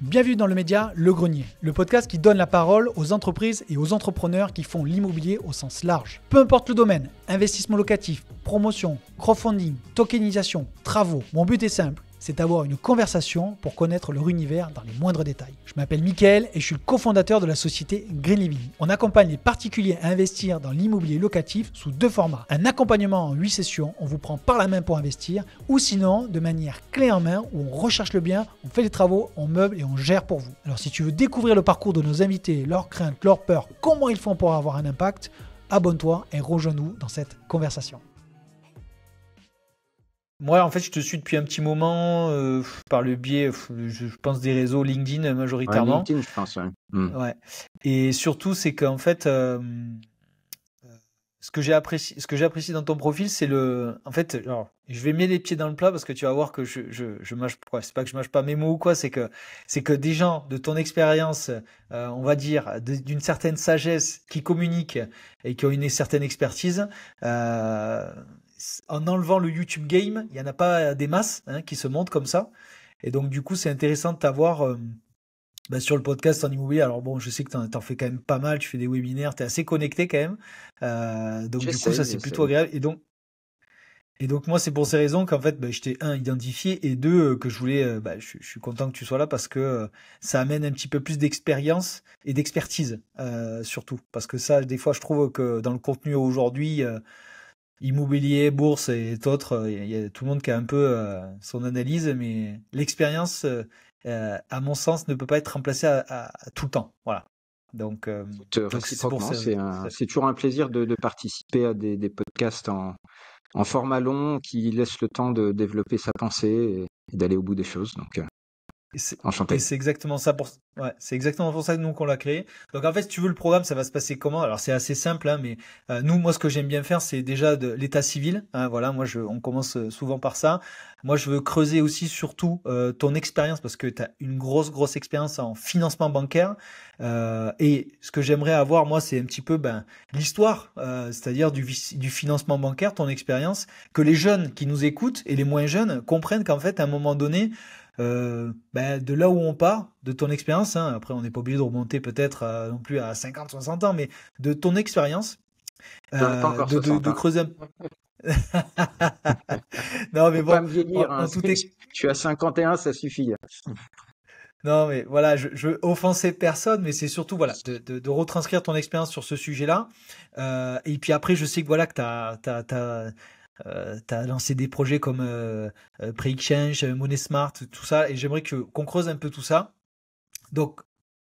Bienvenue dans le média Le Grenier, le podcast qui donne la parole aux entreprises et aux entrepreneurs qui font l'immobilier au sens large. Peu importe le domaine, investissement locatif, promotion, crowdfunding, tokenisation, travaux, mon but est simple, c'est d'avoir une conversation pour connaître leur univers dans les moindres détails. Je m'appelle Mickaël et je suis le cofondateur de la société Green Living. On accompagne les particuliers à investir dans l'immobilier locatif sous deux formats. Un accompagnement en 8 sessions, on vous prend par la main pour investir, ou sinon de manière clé en main où on recherche le bien, on fait les travaux, on meuble et on gère pour vous. Alors si tu veux découvrir le parcours de nos invités, leurs craintes, leurs peurs, comment ils font pour avoir un impact, abonne-toi et rejoins-nous dans cette conversation. Moi, en fait, je te suis depuis un petit moment par le biais, je pense, des réseaux LinkedIn majoritairement. Ouais, LinkedIn, je pense, ouais. Ouais. Et surtout, c'est qu'en fait, ce que j'ai apprécié dans ton profil, c'est en fait, alors, je vais mettre les pieds dans le plat parce que tu vas voir que je mâche, c'est pas que je mâche pas mes mots ou quoi, c'est que des gens de ton expérience, on va dire, d'une certaine sagesse, qui communiquent et qui ont une certaine expertise, en enlevant le YouTube game, il y en a pas des masses qui se montent comme ça. Et donc, du coup, c'est intéressant de t'avoir sur le podcast en immobilier. Alors bon, je sais que t'en fais quand même pas mal, tu fais des webinaires, t'es assez connecté quand même. Donc du coup, ça c'est plutôt agréable. Et donc moi, c'est pour ces raisons qu'en fait, je t'ai identifié et deux, que je voulais, je suis content que tu sois là parce que ça amène un petit peu plus d'expérience et d'expertise, surtout. Parce que ça, des fois, je trouve que dans le contenu aujourd'hui, immobilier, bourse et autres, il y a tout le monde qui a un peu son analyse, mais l'expérience, à mon sens, ne peut pas être remplacée à tout le temps. Voilà. Donc Réciproquement, c'est toujours un plaisir de participer à des podcasts en format long qui laissent le temps de développer sa pensée et d'aller au bout des choses. Donc, enchanté. Et c'est exactement ça c'est exactement pour ça que nous qu'on l'a créé. Donc en fait, si tu veux, le programme, ça va se passer comment? Alors c'est assez simple, mais moi, ce que j'aime bien faire, c'est déjà de l'état civil. Voilà, on commence souvent par ça. Moi, je veux creuser aussi surtout ton expérience parce que tu as une grosse expérience en financement bancaire. Et ce que j'aimerais avoir, moi, c'est un petit peu l'histoire, c'est-à-dire du financement bancaire, ton expérience, que les jeunes qui nous écoutent et les moins jeunes comprennent qu'en fait, à un moment donné, de là où on part, de ton expérience, après on n'est pas obligé de remonter peut-être non plus à 50, 60 ans, mais de ton expérience, pas encore 60 de creuser un... Non mais Faut bon, pas me vieillir, en tout est... Je suis à 51, ça suffit. Non mais voilà, je veux offenser personne, mais c'est surtout voilà de retranscrire ton expérience sur ce sujet-là. Et puis après, je sais que voilà que t'as lancé des projets comme Pre-Exchange, Money Smart, tout ça, et j'aimerais qu'on creuse un peu tout ça. Donc,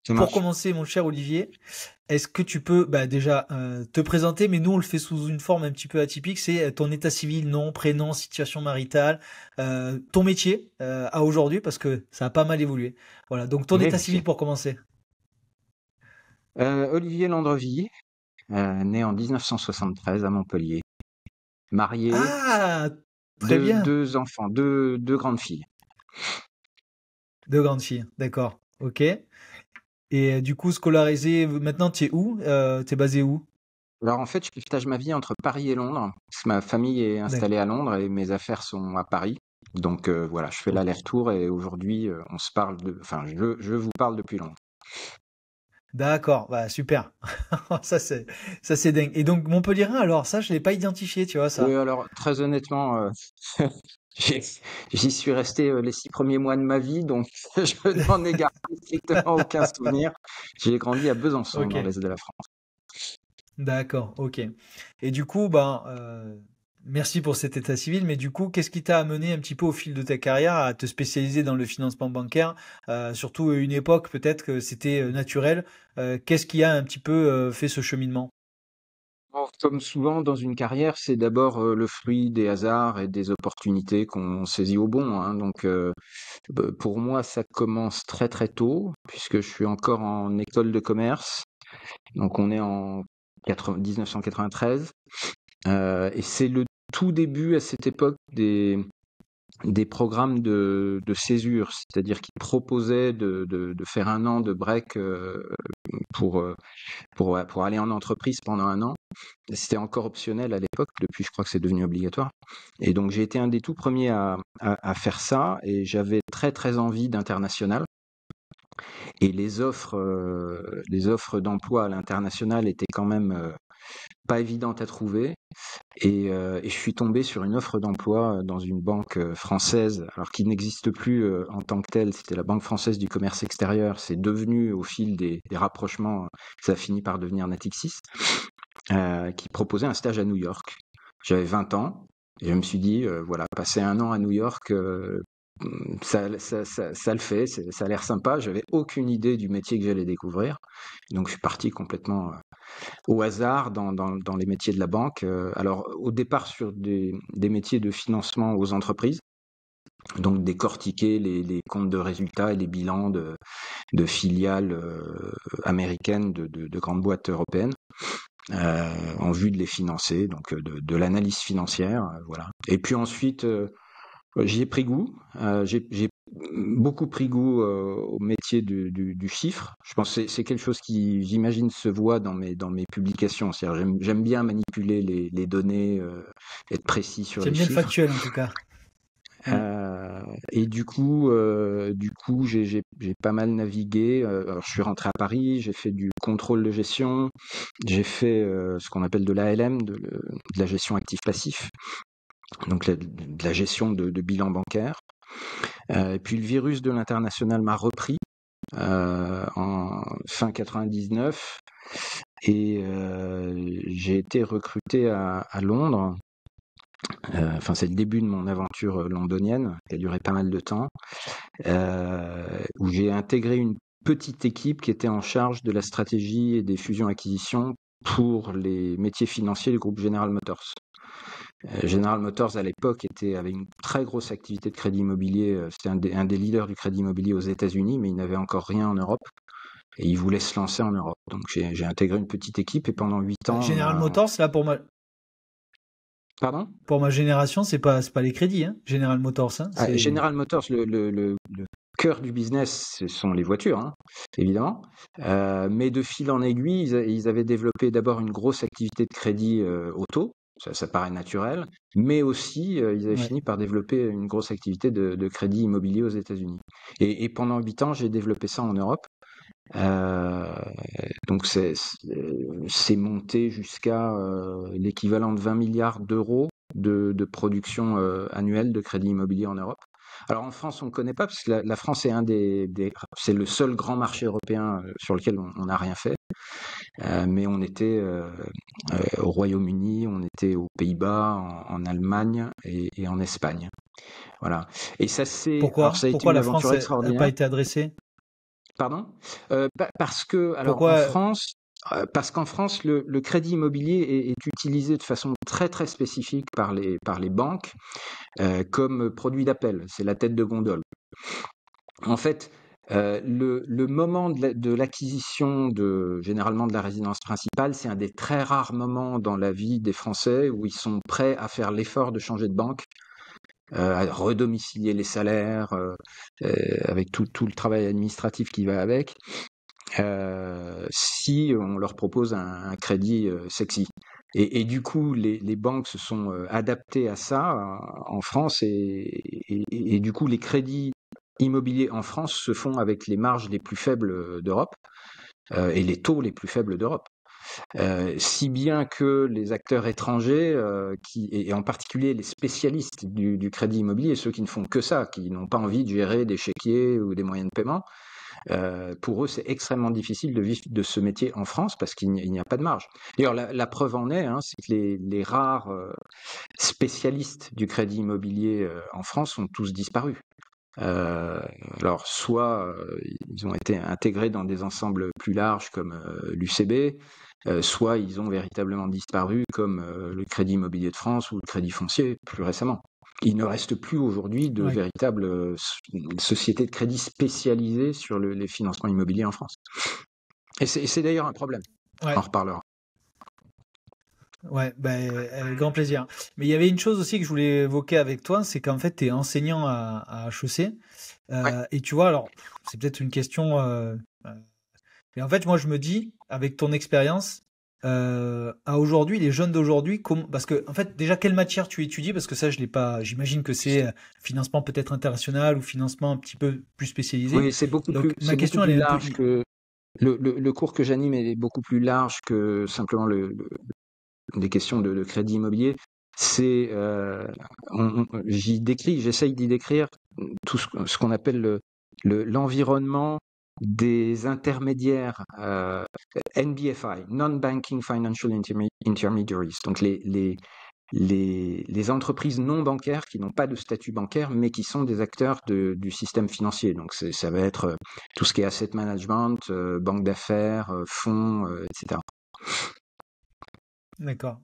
pour commencer, mon cher Olivier, est-ce que tu peux déjà te présenter, mais nous on le fait sous une forme un petit peu atypique, c'est ton état civil, nom, prénom, situation maritale, ton métier à aujourd'hui, parce que ça a pas mal évolué. Voilà, donc ton état civil pour commencer. Olivier Landrevilliers, né en 1973 à Montpellier. Marié, très bien. deux enfants, deux grandes filles. Deux grandes filles, d'accord, ok. Et du coup, scolarisé, maintenant tu es où? T'es basé où? Alors en fait, je partage ma vie entre Paris et Londres. Parce que ma famille est installée à Londres et mes affaires sont à Paris. Donc voilà, je fais l'aller-retour et aujourd'hui, on se parle je vous parle depuis Londres. D'accord, super. Ça c'est dingue. Et donc Montpellierin, alors ça je l'ai pas identifié, tu vois ça. Oui, alors très honnêtement, j'y suis resté les 6 premiers mois de ma vie, donc je n'en ai gardé strictement aucun souvenir. J'ai grandi à Besançon, dans l'est de la France. D'accord, ok. Et du coup, merci pour cet état civil, mais du coup, qu'est-ce qui t'a amené un petit peu au fil de ta carrière à te spécialiser dans le financement bancaire, surtout à une époque peut-être que c'était naturel. Qu'est-ce qui a un petit peu fait ce cheminement? Comme souvent dans une carrière, c'est d'abord le fruit des hasards et des opportunités qu'on saisit au bon, hein. Donc, pour moi, ça commence très très tôt, puisque je suis encore en école de commerce. Donc, on est en 1993. Et c'est le tout début à cette époque des programmes de césure, c'est-à-dire qu'ils proposaient de faire un an de break pour aller en entreprise pendant un an. C'était encore optionnel à l'époque, depuis je crois que c'est devenu obligatoire. Et donc j'ai été un des tout premiers à faire ça et j'avais très très envie d'international. et les offres d'emploi à l'international étaient quand même pas évidentes à trouver. Et je suis tombé sur une offre d'emploi dans une banque française, alors qui n'existe plus en tant que telle. C'était la Banque française du commerce extérieur. C'est devenu au fil des rapprochements, ça a fini par devenir Natixis, qui proposait un stage à New York. J'avais 20 ans et je me suis dit, voilà, passer un an à New York, ça le fait, ça a l'air sympa. J'avais aucune idée du métier que j'allais découvrir. Donc je suis parti complètement au hasard dans les métiers de la banque. Alors au départ sur des métiers de financement aux entreprises, donc décortiquer les comptes de résultats et les bilans de filiales américaines de grandes boîtes européennes. En vue de les financer, donc de l'analyse financière, voilà. Et puis ensuite, j'y ai pris goût. J'ai beaucoup pris goût au métier du chiffre. Je pense que c'est quelque chose qui, j'imagine, se voit dans mes publications. C'est-à-dire, j'aime bien manipuler les données, être précis sur les J'aime bien le chiffres. factuel en tout cas. Ouais. Et du coup, j'ai pas mal navigué. Alors, je suis rentré à Paris, j'ai fait du contrôle de gestion, j'ai fait ce qu'on appelle de l'ALM, de la gestion actif-passif, donc de la gestion de bilan bancaire. Et puis le virus de l'international m'a repris en fin 99 et j'ai été recruté à Londres. Enfin, c'est le début de mon aventure londonienne qui a duré pas mal de temps, où j'ai intégré une petite équipe qui était en charge de la stratégie et des fusions-acquisitions pour les métiers financiers du groupe General Motors. General Motors à l'époque avait une très grosse activité de crédit immobilier. C'était un des leaders du crédit immobilier aux États-Unis, mais il n'avait encore rien en Europe et il voulait se lancer en Europe. Donc j'ai intégré une petite équipe et pendant 8 ans, on General a. Motors, là, Pardon? pour ma génération, c'est pas les crédits, hein. General Motors, hein. General Motors, le cœur du business, ce sont les voitures, hein, évidemment. Mais de fil en aiguille, ils avaient développé d'abord une grosse activité de crédit auto. Ça paraît naturel, mais aussi ils avaient Ouais. fini par développer une grosse activité de crédit immobilier aux États-Unis. Et pendant 8 ans, j'ai développé ça en Europe. Euh, donc c'est monté jusqu'à l'équivalent de 20 milliards d'euros de production annuelle de crédit immobilier en Europe. Alors en France, on ne connaît pas parce que la France est c'est le seul grand marché européen sur lequel on n'a rien fait. Mais on était au Royaume-Uni, on était aux Pays-Bas, en Allemagne et en Espagne. Voilà. Et alors Pourquoi? ça a été Pourquoi une la France aventure n'a pas extraordinaire. été adressée? Pardon? Parce que, alors en Pourquoi? France, parce qu'en France, le crédit immobilier est utilisé de façon très très spécifique par les banques comme produit d'appel. C'est la tête de gondole. En fait, le moment de l'acquisition généralement de la résidence principale, c'est un des très rares moments dans la vie des Français où ils sont prêts à faire l'effort de changer de banque, à redomicilier les salaires, avec tout le travail administratif qui va avec. Si on leur propose un crédit sexy. Et du coup, les banques se sont adaptées à ça en France et du coup, les crédits immobiliers en France se font avec les marges les plus faibles d'Europe et les taux les plus faibles d'Europe. Si bien que les acteurs étrangers, et en particulier les spécialistes du crédit immobilier, ceux qui ne font que ça, qui n'ont pas envie de gérer des chéquiers ou des moyens de paiement, pour eux, c'est extrêmement difficile de vivre de ce métier en France parce qu'il n'y a pas de marge. D'ailleurs, la preuve en est, hein, c'est que les rares spécialistes du crédit immobilier en France ont tous disparu. Euh, alors, soit ils ont été intégrés dans des ensembles plus larges comme l'UCB, soit ils ont véritablement disparu comme le Crédit Immobilier de France ou le Crédit Foncier plus récemment. Il ne reste plus aujourd'hui de Ouais. véritables sociétés de crédit spécialisées sur les financements immobiliers en France. Et c'est d'ailleurs un problème. On en Ouais. reparlera. Ouais, avec grand plaisir. Mais il y avait une chose aussi que je voulais évoquer avec toi, c'est qu'en fait, tu es enseignant à HEC. Ouais. Et tu vois, alors, c'est peut-être une question. Mais en fait, moi, je me dis, avec ton expérience, à aujourd'hui, les jeunes d'aujourd'hui, parce que en fait déjà quelle matière tu étudies parce que ça je l'ai pas, j'imagine que c'est financement peut-être international ou financement un petit peu plus spécialisé. Oui, Donc c'est ma beaucoup question elle plus est un peu large que le cours que j'anime est beaucoup plus large que simplement des questions de crédit immobilier. C'est, j'essaye d'y décrire tout ce qu'on appelle l'environnement des intermédiaires, NBFI, Non-Banking Financial Intermediaries, donc les entreprises non bancaires qui n'ont pas de statut bancaire, mais qui sont des acteurs du système financier. Donc ça va être tout ce qui est asset management, banque d'affaires, fonds, etc. d'accord.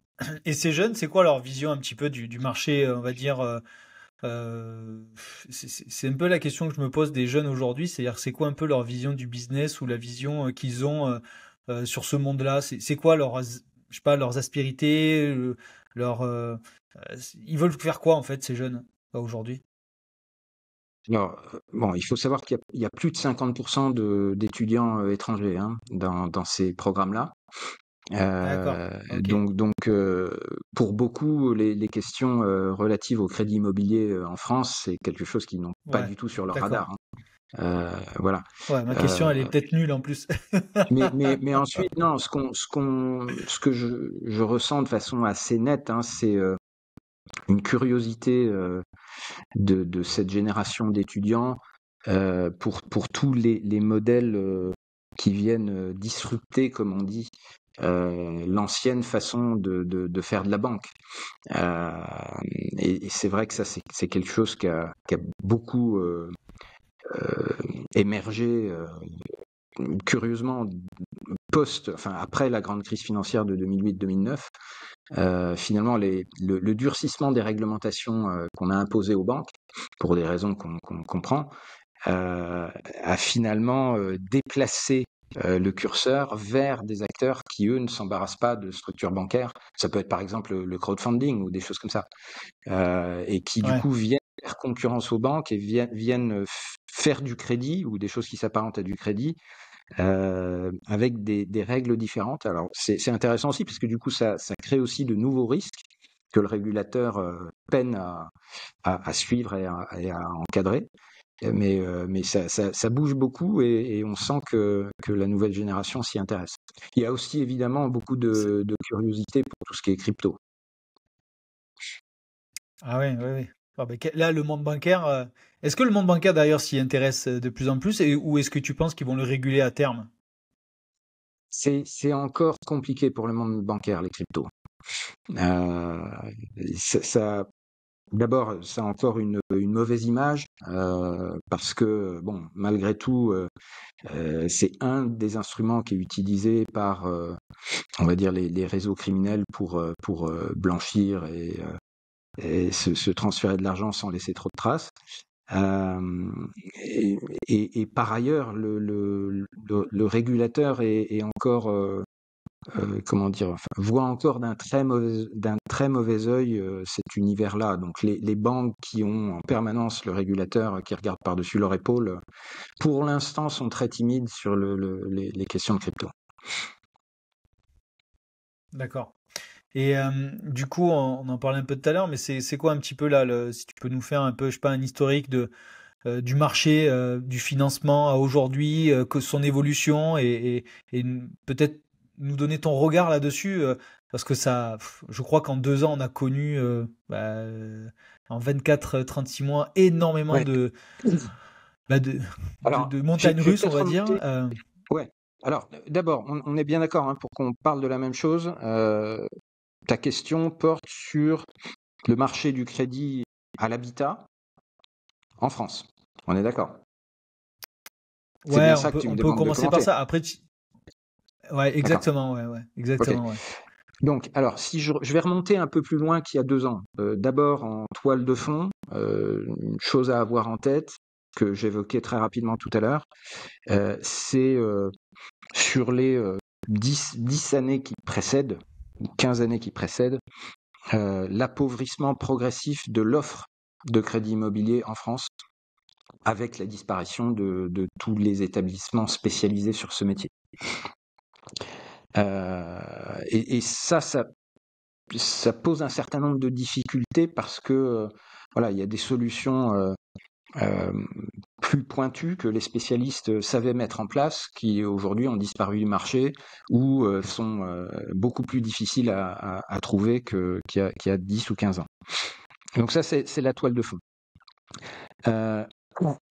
Et ces jeunes, c'est quoi leur vision un petit peu du marché, on va dire c'est un peu la question que je me pose des jeunes aujourd'hui, c'est-à-dire c'est quoi un peu leur vision du business ou la vision qu'ils ont sur ce monde-là? C'est quoi je sais pas, leurs aspérités, leur, ils veulent faire quoi en fait ces jeunes aujourd'hui? Alors, bon, il faut savoir qu'il y a plus de 50% d'étudiants étrangers hein, dans ces programmes-là. D'accord, Euh, ok, donc, pour beaucoup, les questions relatives au crédit immobilier en France, c'est quelque chose qu'ils n'ont pas ouais, du tout sur leur d'accord. radar. Hein. Voilà. Ouais, ma question elle est Euh, peut-être nulle en plus. mais ensuite, non, ce que je ressens de façon assez nette, hein, c'est une curiosité de cette génération d'étudiants pour tous les modèles qui viennent disrupter, comme on dit, l'ancienne façon de faire de la banque. Euh, et c'est vrai que ça, c'est quelque chose qui a beaucoup émergé curieusement enfin après la grande crise financière de 2008-2009. Finalement, le durcissement des réglementations qu'on a imposées aux banques, pour des raisons qu'on comprend, a finalement déplacé le curseur vers des acteurs qui, eux, ne s'embarrassent pas de structures bancaires. Ça peut être par exemple le crowdfunding ou des choses comme ça, et qui du Ouais, coup viennent faire concurrence aux banques et viennent faire du crédit ou des choses qui s'apparentent à du crédit avec des règles différentes. Alors c'est intéressant aussi parce que du coup ça crée aussi de nouveaux risques que le régulateur peine à suivre et à encadrer. Mais ça bouge beaucoup et on sent que la nouvelle génération s'y intéresse. Il y a aussi évidemment beaucoup de curiosité pour tout ce qui est crypto. ah ouais, ouais, ouais. Ah bah, là, le monde bancaire, est-ce que le monde bancaire d'ailleurs s'y intéresse de plus en plus ou est-ce que tu penses qu'ils vont le réguler à terme? C'est encore compliqué pour le monde bancaire, les cryptos. Euh, ça, d'abord, ça a encore une mauvaise image parce que, bon, malgré tout, c'est un des instruments qui est utilisé par, on va dire, les réseaux criminels pour blanchir et se transférer de l'argent sans laisser trop de traces. Euh, et, et par ailleurs, le régulateur est encore comment dire, enfin, voit encore d'un très mauvais œil cet univers-là. Donc les banques qui ont en permanence le régulateur qui regarde par-dessus leur épaule, pour l'instant, sont très timides sur les questions de crypto. D'accord. Et du coup, on en parlait un peu tout à l'heure, mais c'est quoi un petit peu là, si tu peux nous faire un peu, je sais pas, un historique du marché, du financement à aujourd'hui, que son évolution et peut-être nous donner ton regard là-dessus, parce que ça, je crois qu'en 2 ans, on a connu, en 24, 36 mois, énormément Ouais. bah, de, Alors, de montagnes je vais russes, on peut-être va dire. remonter. Ouais. Alors, d'abord, on est bien d'accord hein, pour qu'on parle de la même chose. Ta question porte sur le marché du crédit à l'habitat en France. On est d'accord. C'est Ouais, bien ça que tu me on peut demandes de commencer par commenter. ça. Après, ouais, D'accord. exactement, ouais, ouais, Ok. exactement, ouais. Donc, alors, si je vais remonter un peu plus loin qu'il y a 2 ans, d'abord en toile de fond, une chose à avoir en tête que j'évoquais très rapidement tout à l'heure, c'est sur les 10 années qui précèdent, ou 15 années qui précèdent, l'appauvrissement progressif de l'offre de crédit immobilier en France, avec la disparition de tous les établissements spécialisés sur ce métier. Et ça pose un certain nombre de difficultés parce que voilà, il y a des solutions plus pointues que les spécialistes savaient mettre en place, qui aujourd'hui ont disparu du marché ou sont beaucoup plus difficiles à trouver qu'il y a 10 ou 15 ans. Donc ça, c'est la toile de fond.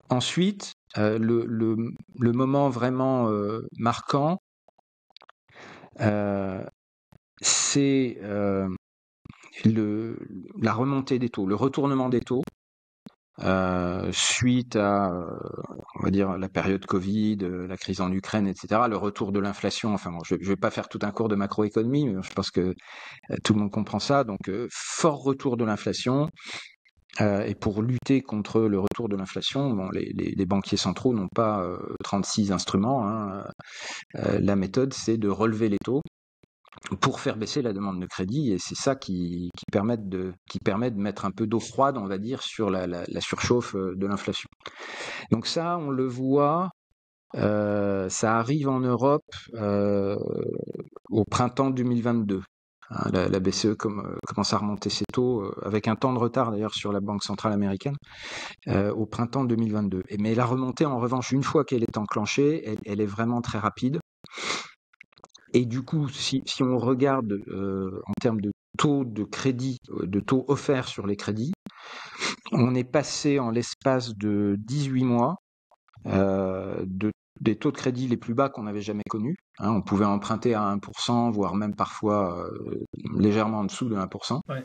Ensuite, le moment vraiment marquant, c'est la remontée des taux, le retournement des taux, suite à, on va dire, la période Covid, la crise en Ukraine, etc., le retour de l'inflation. Enfin bon, je vais pas faire tout un cours de macroéconomie, mais je pense que tout le monde comprend ça. Donc, fort retour de l'inflation. Et pour lutter contre le retour de l'inflation, bon, les banquiers centraux n'ont pas 36 instruments, hein. La méthode, c'est de relever les taux pour faire baisser la demande de crédit, et c'est ça qui permet de mettre un peu d'eau froide, on va dire, sur la surchauffe de l'inflation. Donc ça, on le voit, ça arrive en Europe au printemps 2022. Hein, la BCE commence à remonter ses taux, avec un temps de retard d'ailleurs sur la Banque centrale américaine, au printemps 2022. Mais la remontée, en revanche, une fois qu'elle est enclenchée, elle est vraiment très rapide. Et du coup, si on regarde en termes de taux de crédit, de taux offerts sur les crédits, on est passé en l'espace de 18 mois des taux de crédit les plus bas qu'on n'avait jamais connus. Hein, on pouvait emprunter à 1%, voire même parfois légèrement en dessous de 1%, Ouais.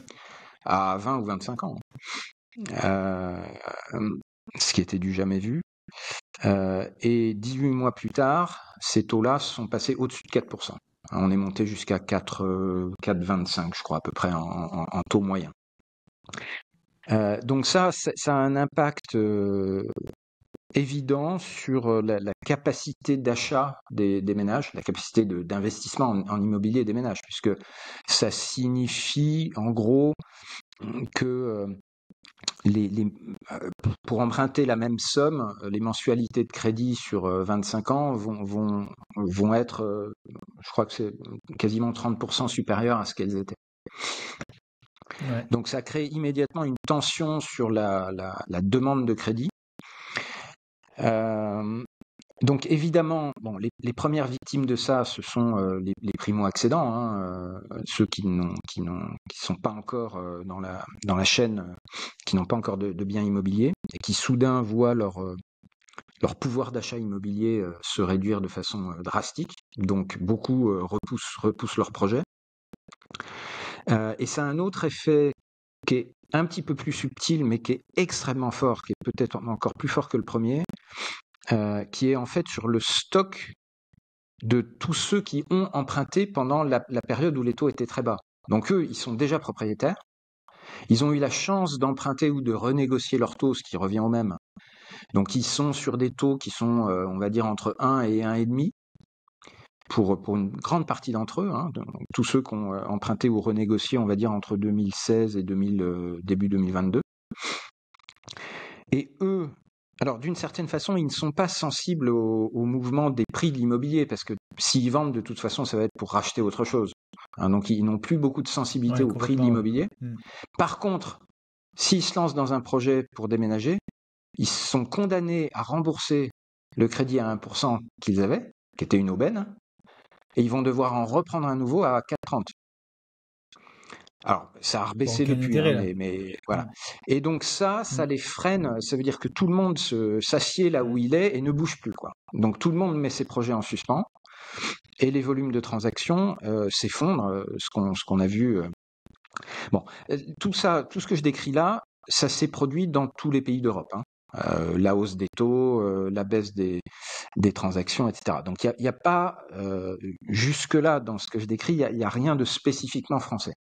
à 20 ou 25 ans. Ce qui était du jamais vu. Et 18 mois plus tard, ces taux-là sont passés au-dessus de 4%. On est monté jusqu'à 4,25, je crois, à peu près, en taux moyen. Donc ça a un impact évident sur la capacité d'achat des ménages, la capacité d'investissement en immobilier des ménages, puisque ça signifie en gros que pour emprunter la même somme, les mensualités de crédit sur 25 ans vont être, je crois que c'est quasiment 30% supérieures à ce qu'elles étaient. Ouais. Donc ça crée immédiatement une tension sur la demande de crédit. Donc évidemment, bon, les premières victimes de ça, ce sont les primo-accédants, hein, ceux qui sont pas encore dans la chaîne, qui n'ont pas encore de biens immobiliers et qui soudain voient leur pouvoir d'achat immobilier se réduire de façon drastique. Donc beaucoup repoussent leur projet. Et ça a un autre effet qui est un petit peu plus subtil, mais qui est extrêmement fort, qui est peut-être encore plus fort que le premier, qui est en fait sur le stock de tous ceux qui ont emprunté pendant la période où les taux étaient très bas. Donc eux, ils sont déjà propriétaires. Ils ont eu la chance d'emprunter ou de renégocier leurs taux, ce qui revient au même. Donc ils sont sur des taux qui sont, on va dire, entre 1 et 1,5 pour une grande partie d'entre eux, hein, tous ceux qui ont emprunté ou renégocié, on va dire, entre 2016 et début 2022. Et eux, alors d'une certaine façon, ils ne sont pas sensibles au mouvement des prix de l'immobilier, parce que s'ils vendent, de toute façon, ça va être pour racheter autre chose. Hein, donc ils n'ont plus beaucoup de sensibilité au prix de l'immobilier. Ouais. Par contre, s'ils se lancent dans un projet pour déménager, ils sont condamnés à rembourser le crédit à 1% qu'ils avaient, qui était une aubaine, et ils vont devoir en reprendre un nouveau à 4,30. Alors, ça a rebaissé depuis, intérêt, mais voilà. Et donc ça les freine. Ça veut dire que tout le monde s'assied là où il est et ne bouge plus, quoi. Donc tout le monde met ses projets en suspens et les volumes de transactions s'effondrent. Ce qu'on a vu. Bon, tout ce que je décris là, ça s'est produit dans tous les pays d'Europe. Hein. La hausse des taux, la baisse des transactions, etc. Donc il n'y a pas, jusque-là, dans ce que je décris, il n'y a rien de spécifiquement français.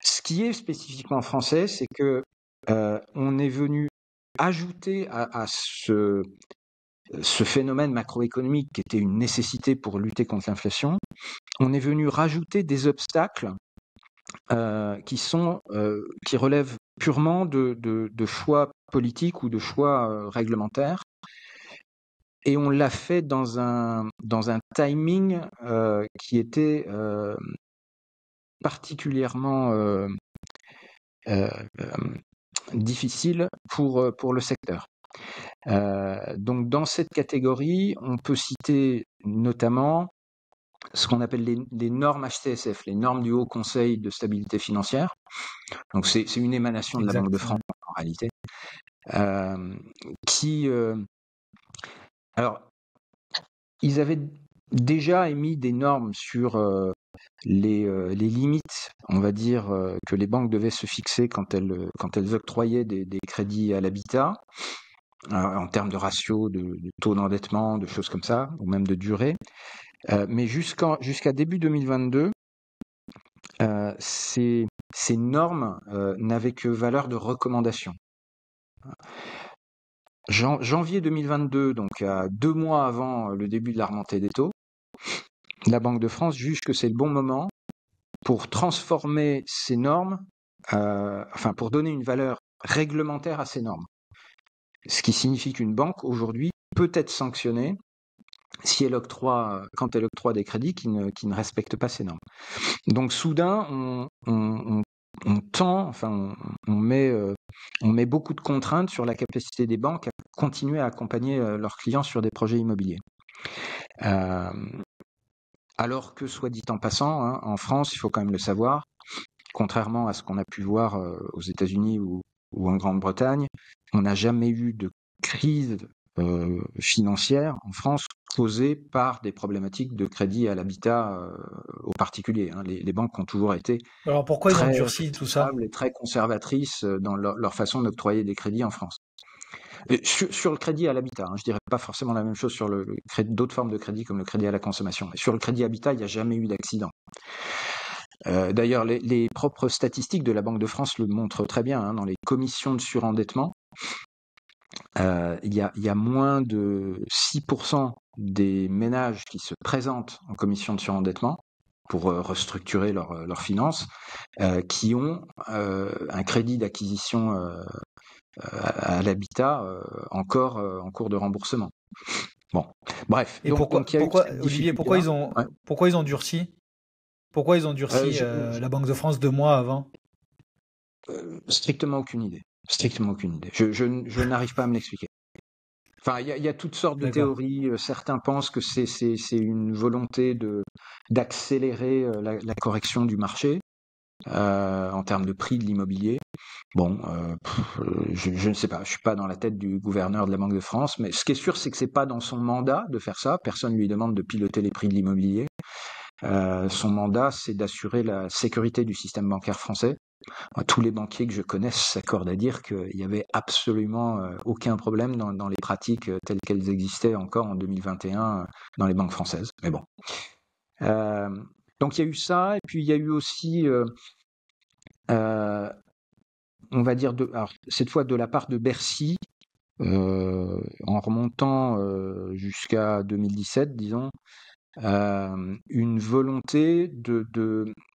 Ce qui est spécifiquement français, c'est que on est venu ajouter à ce phénomène macroéconomique qui était une nécessité pour lutter contre l'inflation, on est venu rajouter des obstacles qui relèvent purement de choix politiques ou de choix réglementaires, et on l'a fait dans un timing qui était particulièrement euh, difficile pour le secteur. Donc dans cette catégorie, on peut citer notamment ce qu'on appelle les normes HCSF, les normes du Haut Conseil de stabilité financière. Donc c'est une émanation de la Banque de France en réalité, qui alors ils avaient déjà émis des normes sur les limites, on va dire, que les banques devaient se fixer quand elles octroyaient des crédits à l'habitat, en termes de ratio, de taux d'endettement, de choses comme ça, ou même de durée. Mais jusqu'à début 2022, ces normes n'avaient que valeur de recommandation. Janvier 2022, donc à 2 mois avant le début de la remontée des taux, la Banque de France juge que c'est le bon moment pour transformer ces normes, pour donner une valeur réglementaire à ces normes. Ce qui signifie qu'une banque, aujourd'hui, peut être sanctionnée si quand elle octroie des crédits qui ne respectent pas ces normes. Donc soudain, on met beaucoup de contraintes sur la capacité des banques à continuer à accompagner leurs clients sur des projets immobiliers. Alors que, soit dit en passant, hein, en France, il faut quand même le savoir, contrairement à ce qu'on a pu voir aux États-Unis ou en Grande-Bretagne, on n'a jamais eu de crise financière en France causée par des problématiques de crédit à l'habitat aux particuliers. Hein. Les banques ont toujours été Alors pourquoi ils ont durci tout ça? et très conservatrices dans leur façon d'octroyer des crédits en France. Et sur le crédit à l'habitat, hein, je dirais pas forcément la même chose sur d'autres formes de crédit comme le crédit à la consommation. Mais sur le crédit habitat, il n'y a jamais eu d'accident. D'ailleurs, les propres statistiques de la Banque de France le montrent très bien. Hein, dans les commissions de surendettement, il y a moins de 6% des ménages qui se présentent en commission de surendettement pour restructurer leurs finances, qui ont un crédit d'acquisition à l'habitat encore en cours de remboursement. Bon, bref. Et Donc il y a eu cette Olivier, difficulté-là. Ouais. pourquoi ils ont durci? Pourquoi ils ont durci la Banque de France 2 mois avant? Strictement aucune idée. Strictement aucune idée. Je n'arrive pas à me l'expliquer. Enfin, il y a toutes sortes de théories. Certains pensent que c'est une volonté d'accélérer la correction du marché en termes de prix de l'immobilier. Bon, je ne sais pas. Je suis pas dans la tête du gouverneur de la Banque de France, mais ce qui est sûr, c'est que c'est pas dans son mandat de faire ça. Personne lui demande de piloter les prix de l'immobilier. Son mandat, c'est d'assurer la sécurité du système bancaire français. Tous les banquiers que je connaisse s'accordent à dire qu'il n'y avait absolument aucun problème dans les pratiques telles qu'elles existaient encore en 2021 dans les banques françaises. Mais bon. Donc il y a eu ça, et puis il y a eu aussi, on va dire, alors, cette fois de la part de Bercy, en remontant jusqu'à 2017, disons, une volonté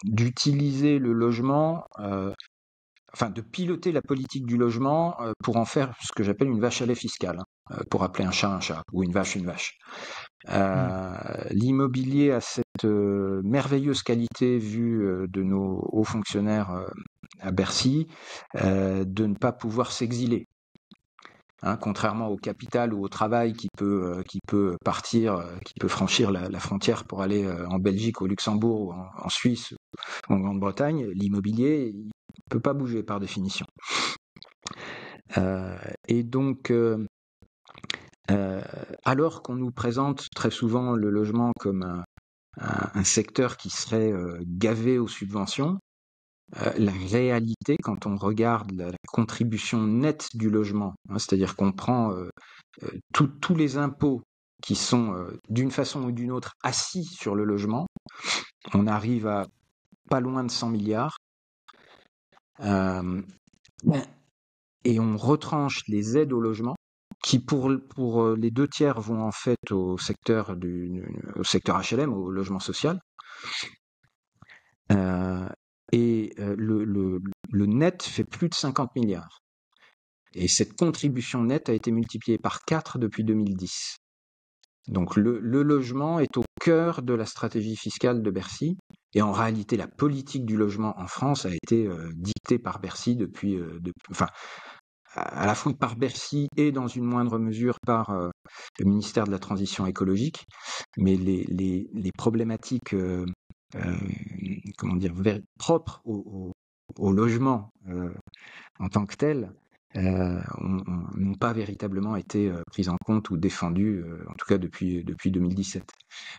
d'utiliser le logement, de piloter la politique du logement pour en faire ce que j'appelle une vache à lait fiscale, pour appeler un chat, ou une vache une vache. L'immobilier a cette merveilleuse qualité vue de nos hauts fonctionnaires à Bercy, de ne pas pouvoir s'exiler. Hein, contrairement au capital ou au travail qui peut partir, qui peut franchir la frontière pour aller en Belgique, au Luxembourg, ou en Suisse ou en Grande-Bretagne, l'immobilier, il peut pas bouger par définition. Et donc, alors qu'on nous présente très souvent le logement comme un secteur qui serait gavé aux subventions, la réalité, quand on regarde la contribution nette du logement, hein, c'est-à-dire qu'on prend tous les impôts qui sont d'une façon ou d'une autre assis sur le logement, on arrive à pas loin de 100 milliards. Et on retranche les aides au logement, qui pour les 2 tiers vont en fait au secteur HLM, au logement social. Et le net fait plus de 50 milliards. Et cette contribution nette a été multipliée par 4 depuis 2010. Donc le logement est au cœur de la stratégie fiscale de Bercy. Et en réalité, la politique du logement en France a été dictée par Bercy enfin, à la fois par Bercy et dans une moindre mesure par le ministère de la Transition écologique. Mais les problématiques, euh, comment dire, propres au logement en tant que tel, n'ont pas véritablement été prises en compte ou défendues, en tout cas depuis 2017.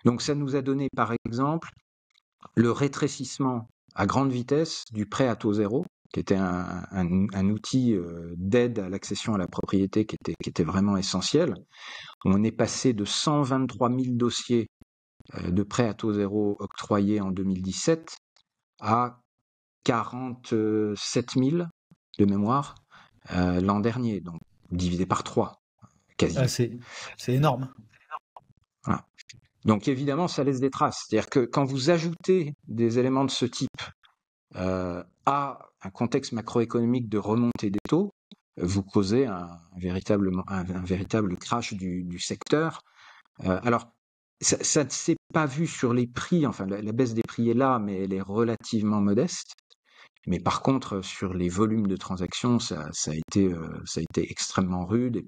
Donc ça nous a donné, par exemple, le rétrécissement à grande vitesse du prêt à taux zéro, qui était un outil d'aide à l'accession à la propriété qui était vraiment essentiel. On est passé de 123 000 dossiers de prêt à taux zéro octroyés en 2017 à 47 000 de mémoire l'an dernier, donc divisé par 3, Ah, quasiment. c'est énorme. Voilà. Donc évidemment, ça laisse des traces. C'est-à-dire que quand vous ajoutez des éléments de ce type à un contexte macroéconomique de remontée des taux, vous causez un véritable crash du secteur. Alors, ça ne s'est pas vu sur les prix, enfin la baisse des prix est là, mais elle est relativement modeste. Mais par contre, sur les volumes de transactions, ça a été extrêmement rude.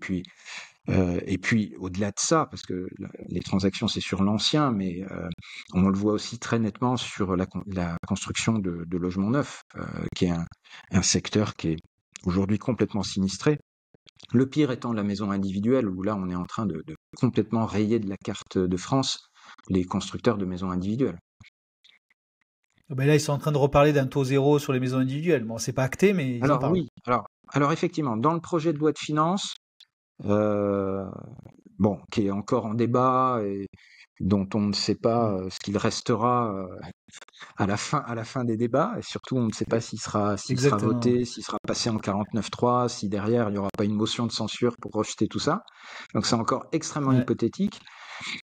Et puis au-delà de ça, parce que les transactions c'est sur l'ancien, mais on le voit aussi très nettement sur la construction de logements neufs, qui est un secteur qui est aujourd'hui complètement sinistré. Le pire étant la maison individuelle, où là on est en train de complètement rayer de la carte de France les constructeurs de maisons individuelles. Ah ben là, ils sont en train de reparler d'un taux zéro sur les maisons individuelles. Bon, c'est pas acté, mais ils en Alors parlent. oui, alors effectivement, dans le projet de loi de finances, euh, bon, qui est encore en débat et dont on ne sait pas ce qu'il restera à la fin des débats, et surtout on ne sait pas s'il sera Exactement. voté, s'il sera passé en 49.3, si derrière il n'y aura pas une motion de censure pour rejeter tout ça. Donc c'est encore extrêmement Ouais. hypothétique.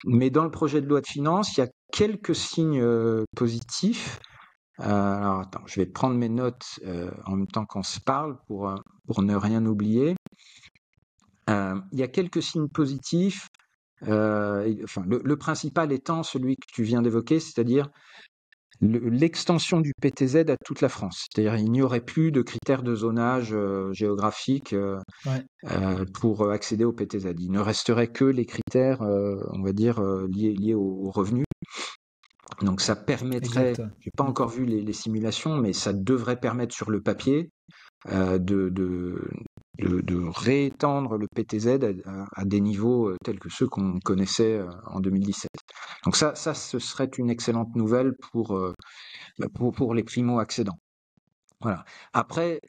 Mais dans le projet de loi de finances, il y a quelques signes positifs. Alors attends, je vais prendre mes notes en même temps qu'on se parle pour ne rien oublier. Il y a quelques signes positifs. Enfin, le principal étant celui que tu viens d'évoquer, c'est-à-dire l'extension du PTZ à toute la France. C'est-à-dire il n'y aurait plus de critères de zonage géographique Ouais. pour accéder au PTZ. Il ne resterait que les critères, on va dire, liés aux revenus. Donc ça permettrait, Exact. j'ai pas Mm. encore vu les simulations, mais ça devrait permettre sur le papier euh, de, de, de réétendre le PTZ à des niveaux tels que ceux qu'on connaissait en 2017. Donc ça, ce serait une excellente nouvelle pour les primo-accédants. Voilà. Après,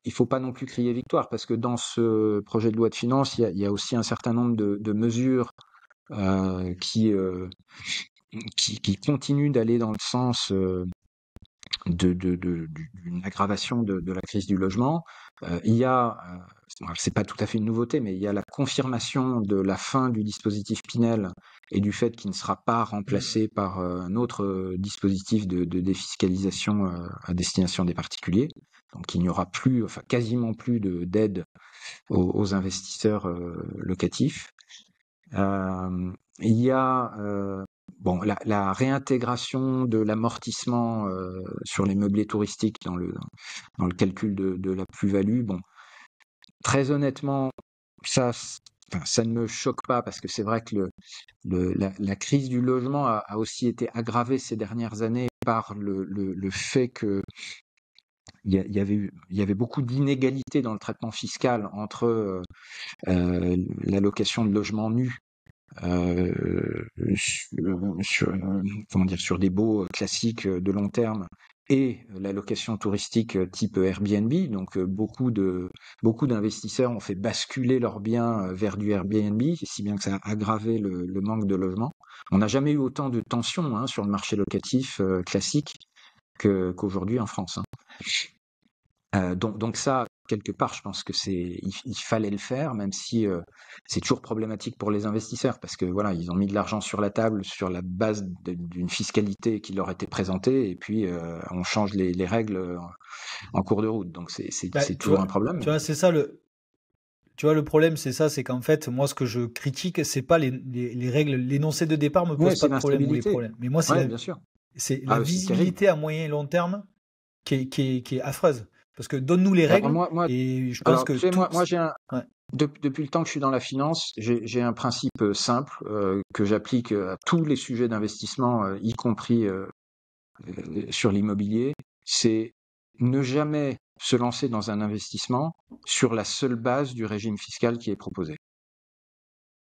il faut pas non plus crier victoire, parce que dans ce projet de loi de finances, il y a aussi un certain nombre de mesures euh, qui, euh, qui continuent d'aller dans le sens d'une aggravation de la crise du logement. Il y a, c'est pas tout à fait une nouveauté, mais il y a la confirmation de la fin du dispositif Pinel et du fait qu'il ne sera pas remplacé par un autre dispositif de défiscalisation à destination des particuliers. Donc il n'y aura plus, enfin quasiment plus d'aide aux investisseurs locatifs. Il y a bon, la réintégration de l'amortissement sur les meublés touristiques dans le calcul de la plus-value. Bon, très honnêtement, enfin, ça ne me choque pas parce que c'est vrai que la crise du logement a aussi été aggravée ces dernières années par le fait que il y avait beaucoup d'inégalités dans le traitement fiscal entre l'allocation de logements nus comment dire, sur des baux classiques de long terme et la location touristique type Airbnb. Donc beaucoup d'investisseurs ont fait basculer leurs biens vers du Airbnb, si bien que ça a aggravé le manque de logement. On n'a jamais eu autant de tensions sur le marché locatif classique qu'aujourd'hui en France. Donc ça, quelque part, je pense que il fallait le faire, même si c'est toujours problématique pour les investisseurs, parce que voilà, ils ont mis de l'argent sur la table sur la base d'une fiscalité qui leur était présentée, et puis on change les règles en cours de route. Donc Bah, c'est toujours un problème. tu vois, c'est ça tu vois, le problème, c'est ça, c'est qu'en fait, moi, ce que je critique, c'est pas les règles, l'énoncé de départ me Ouais, pose pas c'est de problème ou les l'instabilité. problèmes. Mais moi, Ouais, bien sûr. c'est la Ah, c'est terrible. visibilité à moyen et long terme qui est affreuse. Parce que donne-nous les Alors règles moi, et je pense alors que tu sais, tout. moi j'ai un, Ouais, depuis le temps que je suis dans la finance, j'ai un principe simple que j'applique à tous les sujets d'investissement, y compris sur l'immobilier, c'est ne jamais se lancer dans un investissement sur la seule base du régime fiscal qui est proposé.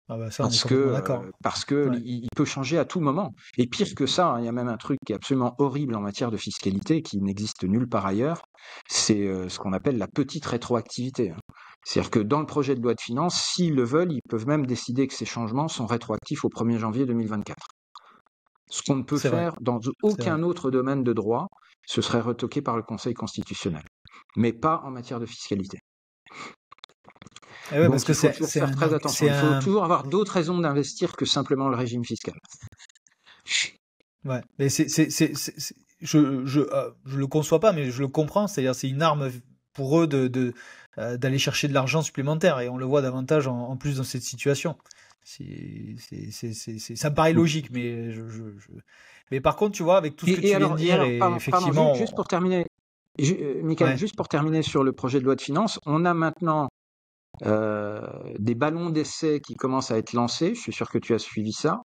ah bah ça, on est complètement d'accord. Parce que Ouais, il peut changer à tout moment. Et pire que ça, hein, il y a même un truc qui est absolument horrible en matière de fiscalité, qui n'existe nulle part ailleurs, c'est ce qu'on appelle la petite rétroactivité, hein. C'est-à-dire que dans le projet de loi de finances, s'ils le veulent, ils peuvent même décider que ces changements sont rétroactifs au 1er janvier 2024. Ce qu'on ne peut c'est vrai, faire dans c'est vrai. aucun autre domaine de droit, ce serait retoqué par le Conseil constitutionnel, mais pas en matière de fiscalité. Et ouais, parce Donc que il faut toujours faire très attention. Il faut toujours avoir d'autres raisons d'investir que simplement le régime fiscal. ouais. Mais je le conçois pas, mais je le comprends. C'est-à-dire, c'est une arme pour eux d'aller chercher de l'argent supplémentaire, et on le voit davantage en plus dans cette situation. Ça me paraît logique, mais mais par contre, tu vois, avec tout ce que tu viens de Et dire, alors, et pardon, juste effectivement, pour terminer, Michael, ouais, juste pour terminer sur le projet de loi de finances, on a maintenant des ballons d'essai qui commencent à être lancés. Je suis sûr que tu as suivi ça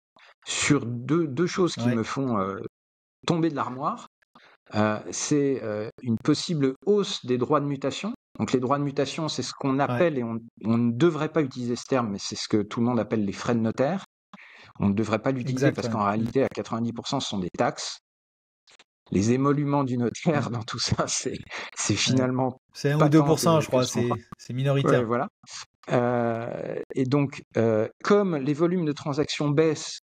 sur deux choses qui ouais, me font tomber de l'armoire. C'est une possible hausse des droits de mutation. Donc les droits de mutation, c'est ce qu'on ouais, appelle, et on ne devrait pas utiliser ce terme, mais c'est ce que tout le monde appelle les frais de notaire. On ne devrait pas l'utiliser exact, parce ouais. qu'en réalité, à 90%, ce sont des taxes. Les émoluments du Ouais, notaire dans tout ça, c'est ouais. finalement C'est 1 ou pas tant 2%, je que crois, ce qu'on croit. c'est Ouais, minoritaire. voilà. Et donc, comme les volumes de transactions baissent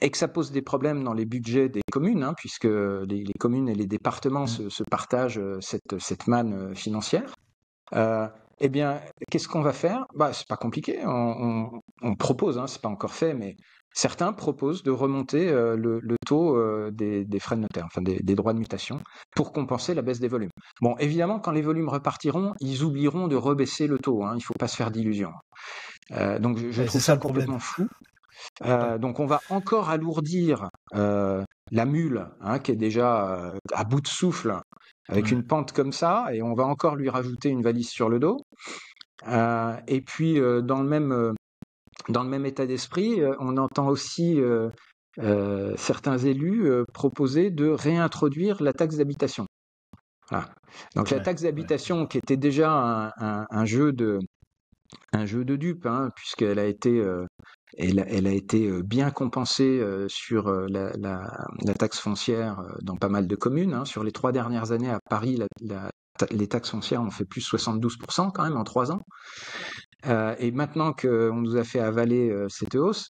et que ça pose des problèmes dans les budgets des communes, hein, puisque les communes et les départements Mm. se partagent cette manne financière, euh, eh bien, qu'est-ce qu'on va faire? Bah, c'est pas compliqué. On propose, hein, c'est pas encore fait, mais certains proposent de remonter le taux des frais de notaire, enfin des droits de mutation, pour compenser la baisse des volumes. Bon, évidemment, quand les volumes repartiront, ils oublieront de rebaisser le taux, hein, il faut pas se faire d'illusions. Donc, je Ouais, c'est trouve ça ça le problème. complètement fou. Ouais, Donc on va encore alourdir la mule, hein, qui est déjà à bout de souffle, avec ouais, une pente comme ça, et on va encore lui rajouter une valise sur le dos. Et puis dans le même état d'esprit, on entend aussi certains élus proposer de réintroduire la taxe d'habitation. Voilà. Donc la ouais, taxe ouais. d'habitation, qui était déjà un jeu de dupes, hein, puisqu'elle a été, elle a été bien compensée sur la taxe foncière dans pas mal de communes, hein. Sur les 3 dernières années à Paris, les taxes foncières ont fait plus 72% quand même en 3 ans. Et maintenant qu'on nous a fait avaler cette hausse,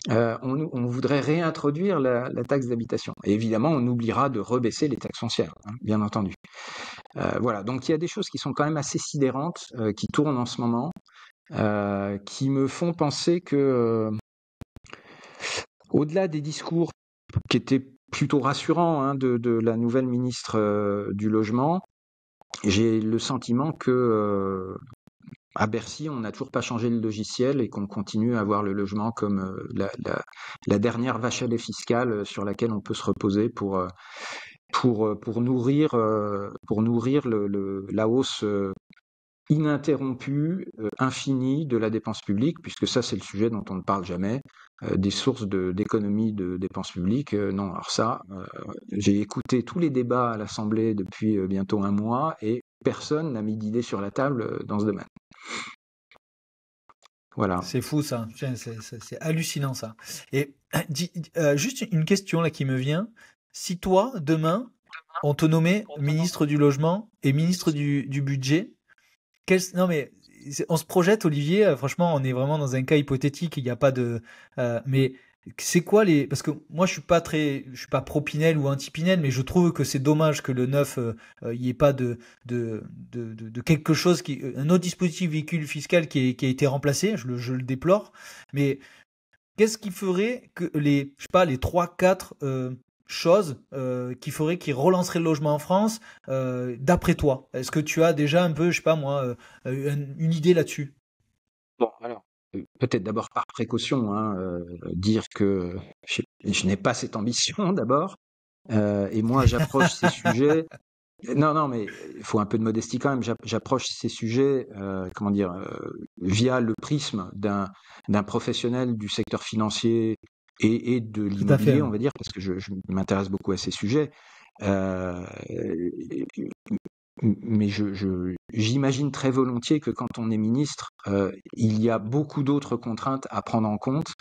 on voudrait réintroduire la taxe d'habitation. Et évidemment, on oubliera de rebaisser les taxes foncières, hein, bien entendu. Voilà, donc il y a des choses qui sont quand même assez sidérantes, qui tournent en ce moment, qui me font penser que, au-delà des discours qui étaient plutôt rassurants, hein, de la nouvelle ministre du Logement, j'ai le sentiment que à Bercy, on n'a toujours pas changé le logiciel et qu'on continue à voir le logement comme la dernière vache à lait fiscale sur laquelle on peut se reposer pour nourrir la hausse ininterrompue, infinie de la dépense publique, puisque ça, c'est le sujet dont on ne parle jamais, des sources d'économie de dépenses publiques. Non, alors ça, j'ai écouté tous les débats à l'Assemblée depuis bientôt un mois et personne n'a mis d'idée sur la table dans ce domaine. Voilà. C'est fou ça. Tiens, c'est hallucinant ça. Et juste une question là qui me vient. Si toi, demain, on te nommait ministre du logement et ministre du budget, non mais on se projette, Olivier. Franchement, on est vraiment dans un cas hypothétique. Il n'y a pas de. Mais c'est quoi les. Parce que moi, je suis pas pro Pinel ou anti Pinel, mais je trouve que c'est dommage que le neuf, il n'y ait pas de quelque chose un autre dispositif véhicule fiscal qui a été remplacé. Je le déplore. Mais qu'est-ce qui ferait que je sais pas, les trois, quatre choses qui feraient, qui relanceraient le logement en France, d'après toi? Est-ce que tu as déjà un peu, je sais pas moi, une idée là-dessus? Bon, alors, peut-être d'abord par précaution, hein, dire que je n'ai pas cette ambition d'abord, et moi j'approche ces sujets. Non, non, mais il faut un peu de modestie quand même. J'approche ces sujets, comment dire, via le prisme d'un professionnel du secteur financier et de Tout à fait. l'immobilier, on va dire, parce que je m'intéresse beaucoup à ces sujets. Euh, mais j'imagine très volontiers que quand on est ministre, il y a beaucoup d'autres contraintes à prendre en compte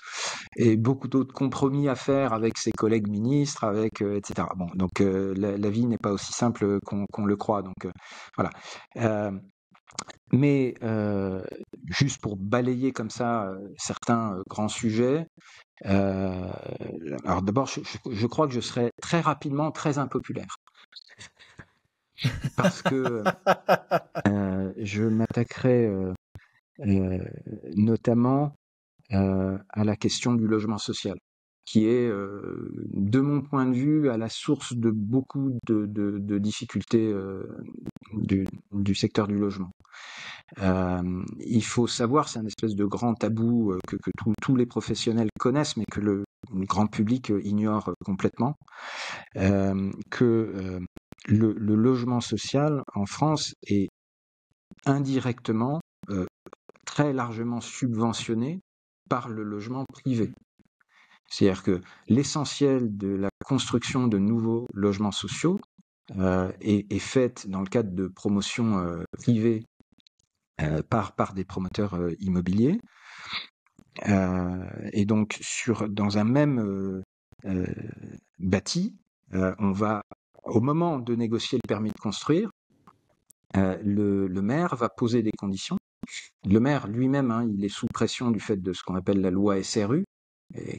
et beaucoup d'autres compromis à faire avec ses collègues ministres, etc. Bon, donc la vie n'est pas aussi simple qu'on le croit. Donc voilà. Euh, mais juste pour balayer comme ça certains grands sujets. euh, alors d'abord, je crois que je serai très rapidement très impopulaire parce que je m'attaquerai notamment à la question du logement social, qui est, de mon point de vue, à la source de beaucoup de difficultés du secteur du logement. Il faut savoir, c'est un espèce de grand tabou que tous les professionnels connaissent, mais que le grand public ignore complètement, que le logement social en France est indirectement très largement subventionné par le logement privé. C'est-à-dire que l'essentiel de la construction de nouveaux logements sociaux est faite dans le cadre de promotions privées par des promoteurs immobiliers. Et donc, dans un même bâti, on va, au moment de négocier le permis de construire, le maire va poser des conditions. Le maire lui-même, hein, il est sous pression du fait de ce qu'on appelle la loi SRU,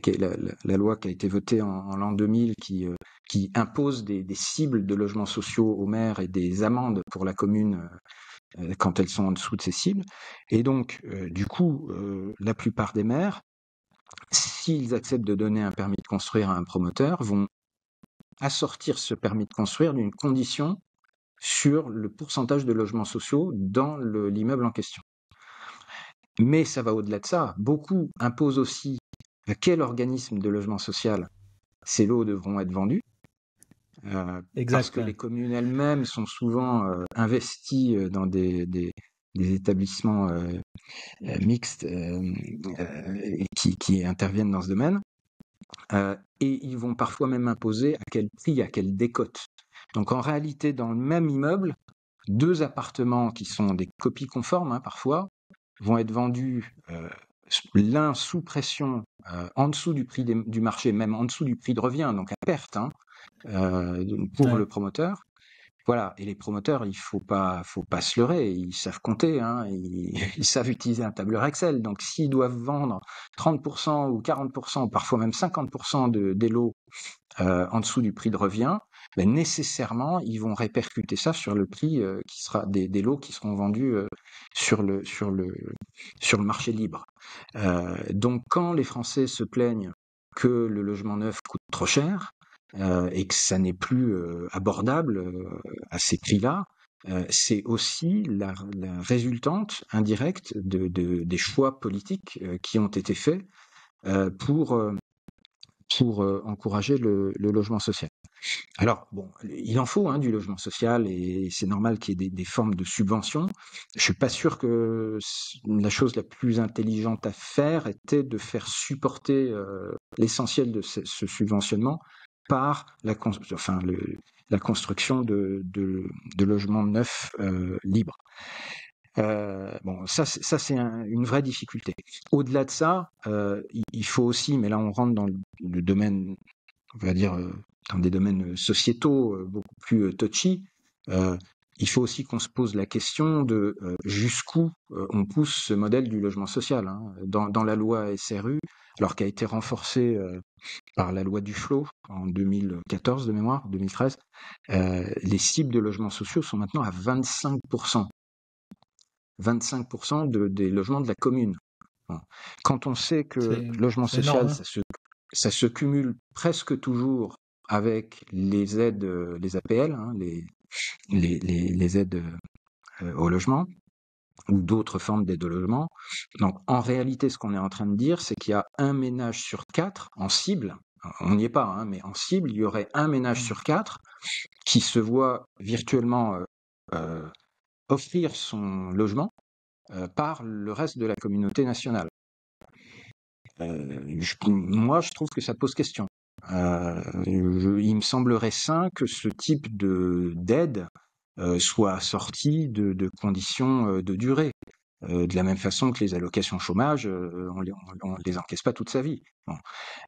qui est la loi qui a été votée en l'an 2000, qui impose des cibles de logements sociaux aux maires et des amendes pour la commune quand elles sont en dessous de ces cibles. Et donc, du coup, la plupart des maires, s'ils acceptent de donner un permis de construire à un promoteur, vont assortir ce permis de construire d'une condition sur le pourcentage de logements sociaux dans l'immeuble en question. Mais ça va au-delà de ça. Beaucoup imposent aussi à quel organisme de logement social ces lots devront être vendus, parce Exact. que les communes elles-mêmes sont souvent investies dans des établissements mixtes qui interviennent dans ce domaine. Et ils vont parfois même imposer à quel prix, à quelle décote. Donc en réalité, dans le même immeuble, deux appartements qui sont des copies conformes, hein, parfois, vont être vendus l'un sous pression, en dessous du prix du marché, même en dessous du prix de revient, donc à perte, hein, pour le promoteur. Voilà, et les promoteurs, il faut pas se leurrer, ils savent compter, hein, ils savent utiliser un tableur Excel. Donc s'ils doivent vendre 30% ou 40%, parfois même 50% des lots en dessous du prix de revient, ben nécessairement ils vont répercuter ça sur le prix qui sera des lots qui seront vendus sur le marché libre. Donc quand les Français se plaignent que le logement neuf coûte trop cher et que ça n'est plus abordable à ces prix-là, c'est aussi la résultante indirecte des choix politiques qui ont été faits pour encourager le logement social. Alors, bon, il en faut, hein, du logement social et c'est normal qu'il y ait des formes de subventions. Je suis pas sûr que la chose la plus intelligente à faire était de faire supporter l'essentiel de ce subventionnement par la construction de logements neufs libres. Bon, ça c'est une vraie difficulté. Au-delà de ça, il faut aussi, mais là on rentre dans le domaine, on va dire, dans des domaines sociétaux beaucoup plus touchy, il faut aussi qu'on se pose la question de jusqu'où on pousse ce modèle du logement social, hein. Dans la loi SRU, alors qui a été renforcée par la loi Duflot en 2014 de mémoire, 2013, les cibles de logements sociaux sont maintenant à 25%. 25% des logements de la commune. Quand on sait que logement social, énorme, hein. ça se cumule presque toujours avec les aides, les APL, hein, les aides au logement, ou d'autres formes d'aide au logement. Donc, en réalité, ce qu'on est en train de dire, c'est qu'il y a un ménage sur 4 en cible. On n'y est pas, hein, mais en cible, il y aurait un ménage Mm. sur 4 qui se voit virtuellement offrir son logement par le reste de la communauté nationale. Moi, je trouve que ça pose question. Il me semblerait sain que ce type d'aide soit assorti de conditions de durée. De la même façon que les allocations chômage, on les encaisse pas toute sa vie. Bon.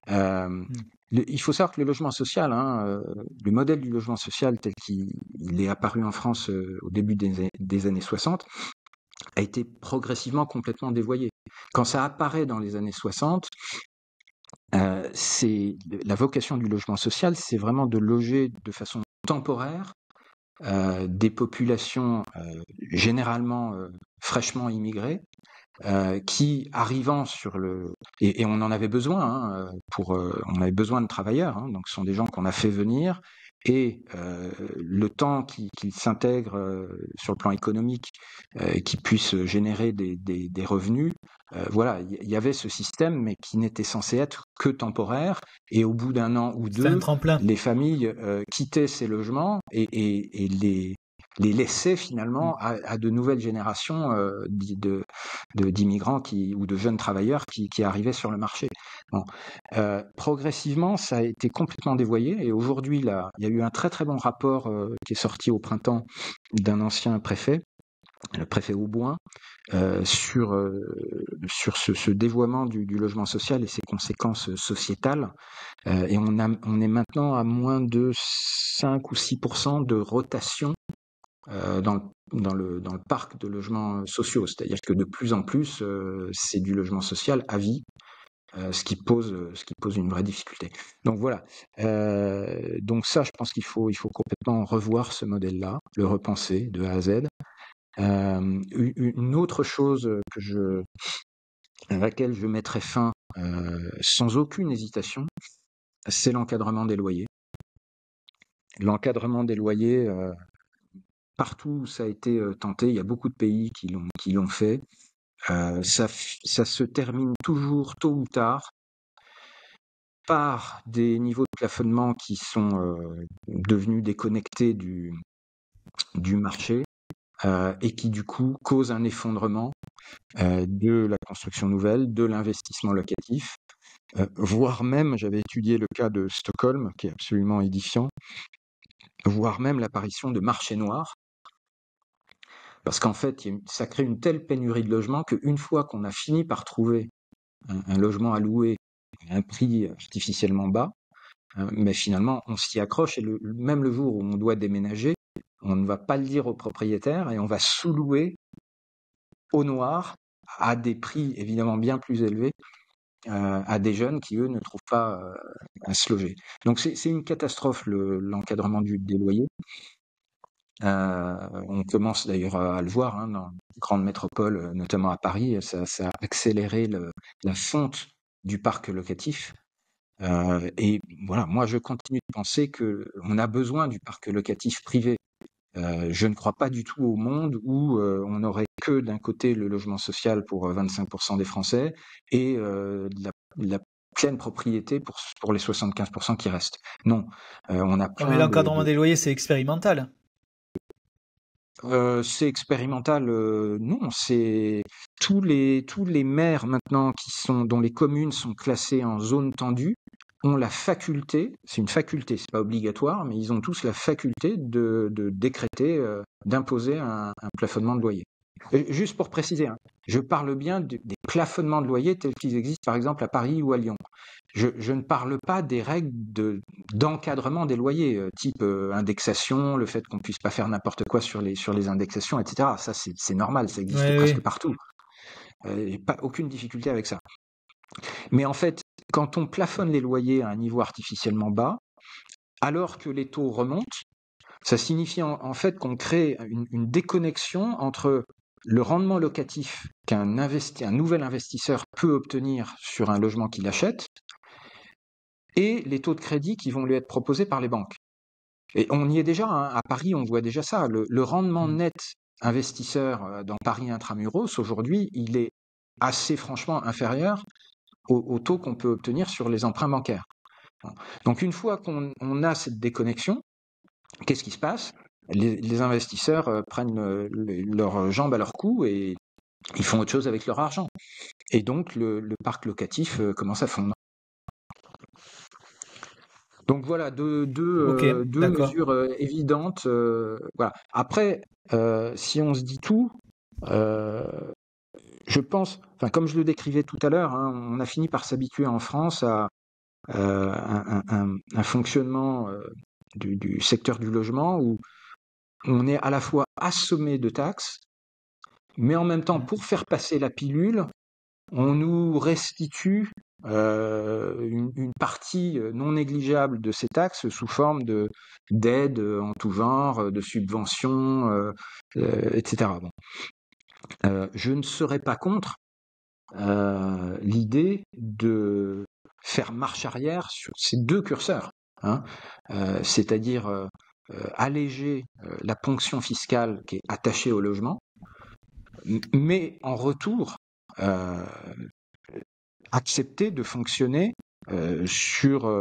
Mm. Il faut savoir que le logement social, le modèle du logement social tel qu'il est apparu en France au début des années 60, a été progressivement complètement dévoyé. Quand ça apparaît dans les années 60, c'est la vocation du logement social, c'est vraiment de loger de façon temporaire des populations généralement fraîchement immigrées qui arrivant sur le et on en avait besoin on avait besoin de travailleurs, donc ce sont des gens qu'on a fait venir et le temps qu'ils s'intègrent sur le plan économique, qu'ils puissent générer des revenus. Voilà, il y avait ce système, mais qui n'était censé être que temporaire. Et au bout d'un an ou C'était un deux, tremplin. les familles quittaient ces logements et les laissaient Mm. finalement à de nouvelles générations d'immigrants ou de jeunes travailleurs qui arrivaient sur le marché. Bon. Progressivement, ça a été complètement dévoyé et aujourd'hui, là, il y a eu un très très bon rapport qui est sorti au printemps d'un ancien préfet, le préfet Auboin, sur ce dévoiement du logement social et ses conséquences sociétales. Et on est maintenant à moins de 5 ou 6% de rotation dans le parc de logements sociaux. C'est-à-dire que de plus en plus, c'est du logement social à vie, ce qui pose une vraie difficulté. Donc voilà. Donc ça, je pense il faut complètement revoir ce modèle-là, le repenser de A à Z. Une autre chose à laquelle je mettrais fin sans aucune hésitation, c'est l'encadrement des loyers. L'encadrement des loyers, partout où ça a été tenté, il y a beaucoup de pays qui l'ont fait. Ça se termine toujours tôt ou tard par des niveaux de plafonnement qui sont devenus déconnectés du marché et qui du coup causent un effondrement de la construction nouvelle, de l'investissement locatif, voire même, j'avais étudié le cas de Stockholm, qui est absolument édifiant, voire même l'apparition de marchés noirs, parce qu'en fait, ça crée une telle pénurie de logements qu'une fois qu'on a fini par trouver un logement à louer à un prix artificiellement bas, mais finalement, on s'y accroche et même le jour où on doit déménager, on ne va pas le dire au propriétaire et on va sous-louer au noir à des prix évidemment bien plus élevés à des jeunes qui, eux, ne trouvent pas à se loger. Donc c'est une catastrophe l'encadrement des loyers. On commence d'ailleurs à le voir dans les grandes métropoles, notamment à Paris, ça a accéléré la fonte du parc locatif. Et voilà, moi je continue de penser qu'on a besoin du parc locatif privé. Je ne crois pas du tout au monde où on n'aurait que d'un côté le logement social pour 25% des Français et la pleine propriété pour les 75% qui restent. Non, on a Oh, mais plein l'encadrement des loyers, c'est expérimental. c'est expérimental, non, c'est tous les maires maintenant dont les communes sont classées en zone tendue ont la faculté, c'est une faculté, c'est pas obligatoire, mais ils ont tous la faculté de décréter, d'imposer un plafonnement de loyer. Juste pour préciser, je parle bien des plafonnements de loyer tels qu'ils existent par exemple à Paris ou à Lyon. Je ne parle pas des règles d'encadrement des loyers, type indexation, le fait qu'on puisse pas faire n'importe quoi sur les indexations, etc. Ça, c'est normal, ça existe Oui, presque oui. partout. Pas aucune difficulté avec ça. Mais en fait, quand on plafonne les loyers à un niveau artificiellement bas, alors que les taux remontent, ça signifie en fait qu'on crée une déconnexion entre le rendement locatif un nouvel investisseur peut obtenir sur un logement qu'il achète et les taux de crédit qui vont lui être proposés par les banques. Et on y est déjà, à Paris, on voit déjà ça. Le rendement Mm. net investisseur dans Paris Intramuros, aujourd'hui, il est assez franchement inférieur au taux qu'on peut obtenir sur les emprunts bancaires. Donc une fois qu'on a cette déconnexion, qu'est-ce qui se passe? Les investisseurs prennent leurs jambes à leur cou et ils font autre chose avec leur argent. Et donc le parc locatif commence à fondre. Donc voilà, deux Ok, d'accord. mesures évidentes. Voilà. Après, si on se dit tout, euh, je pense, enfin comme je le décrivais tout à l'heure, hein, on a fini par s'habituer en France à un fonctionnement du secteur du logement où on est à la fois assommé de taxes, mais en même temps, pour faire passer la pilule, on nous restitue une partie non négligeable de ces taxes sous forme d'aides en tout genre, de subventions, etc. Bon. Je ne serais pas contre l'idée de faire marche arrière sur ces deux curseurs, hein, c'est-à-dire alléger la ponction fiscale qui est attachée au logement, mais en retour, accepter de fonctionner sur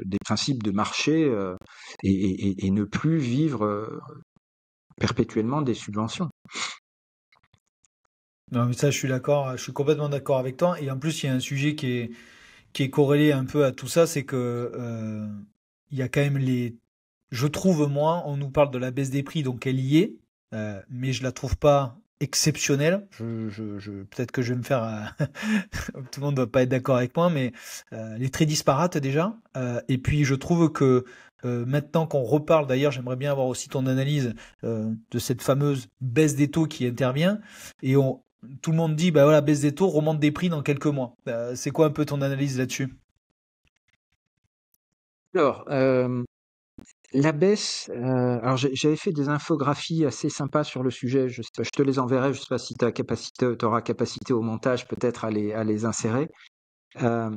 des principes de marché et ne plus vivre perpétuellement des subventions. Non, mais ça, je suis d'accord, je suis complètement d'accord avec toi. Et en plus, il y a un sujet qui est corrélé un peu à tout ça, c'est que il y a quand même les. Je trouve, moi, on nous parle de la baisse des prix, donc elle y est, mais je la trouve pas exceptionnelle. Peut-être que je vais me faire. Tout le monde ne doit pas être d'accord avec moi, mais elle est très disparate déjà. Et puis, je trouve que maintenant qu'on reparle, d'ailleurs, j'aimerais bien avoir aussi ton analyse de cette fameuse baisse des taux qui intervient. Et tout le monde dit, bah voilà, baisse des taux, remonte des prix dans quelques mois. C'est quoi un peu ton analyse là-dessus? Alors, la baisse, alors j'avais fait des infographies assez sympas sur le sujet, je sais pas, je te les enverrai, je sais pas si tu auras capacité au montage peut-être à les insérer. Euh,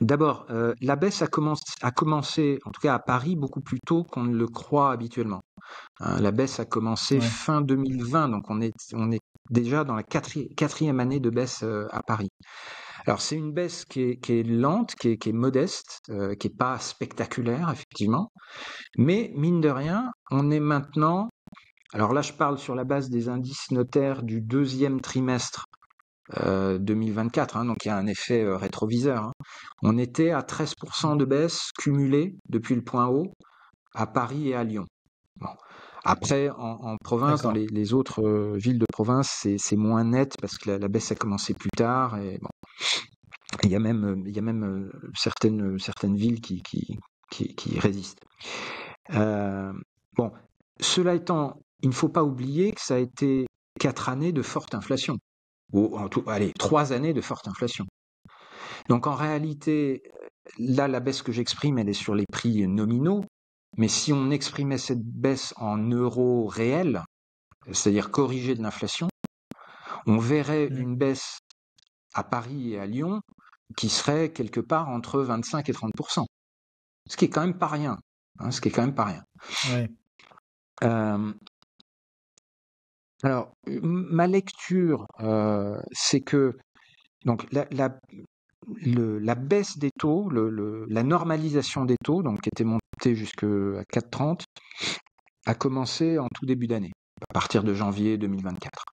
D'abord, la baisse a commencé, en tout cas à Paris, beaucoup plus tôt qu'on ne le croit habituellement. Hein. La baisse a commencé Ouais, fin 2020, donc on est déjà dans la quatrième année de baisse à Paris. Alors c'est une baisse qui est lente, qui est modeste, qui est pas spectaculaire effectivement, mais mine de rien, on est maintenant. Alors là, je parle sur la base des indices notaires du deuxième trimestre 2024, hein, donc il y a un effet rétroviseur. Hein. On était à 13% de baisse cumulée depuis le point haut à Paris et à Lyon. Bon. Après, en province, dans d'accord. les autres villes de province, c'est moins net parce que la baisse a commencé plus tard. Et bon, il y a même certaines villes qui résistent. Euh, bon, cela étant, il ne faut pas oublier que ça a été 4 années de forte inflation. Ou en tout, allez, 3 années de forte inflation. Donc en réalité, là, la baisse que j'exprime, elle est sur les prix nominaux. Mais si on exprimait cette baisse en euros réels, c'est-à-dire corrigée de l'inflation, on verrait Mm. une baisse à Paris et à Lyon qui serait quelque part entre 25 et 30%. Ce qui est quand même pas rien. Hein, ce qui est quand même pas rien. Ouais. Euh, alors, ma lecture, c'est que donc la baisse des taux, la normalisation des taux, donc qui était montée jusqu'à 4,30, a commencé en tout début d'année, à partir de janvier 2024.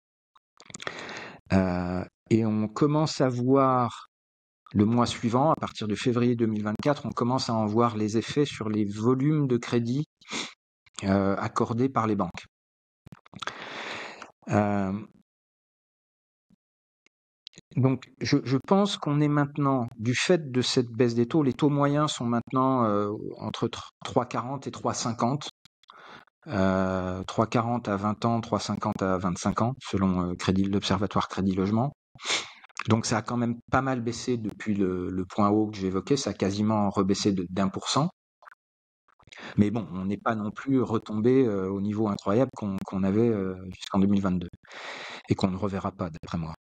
Et on commence à voir le mois suivant, à partir de février 2024, on commence à en voir les effets sur les volumes de crédit accordés par les banques. Euh, donc, je pense qu'on est maintenant, du fait de cette baisse des taux, les taux moyens sont maintenant entre 3,40 et 3,50. 3,40 à 20 ans, 3,50 à 25 ans, selon l'Observatoire Crédit Logement. Donc ça a quand même pas mal baissé depuis le point haut que j'évoquais, ça a quasiment rebaissé d'1%. Mais bon, on n'est pas non plus retombé au niveau incroyable qu'on avait jusqu'en 2022 et qu'on ne reverra pas, d'après moi.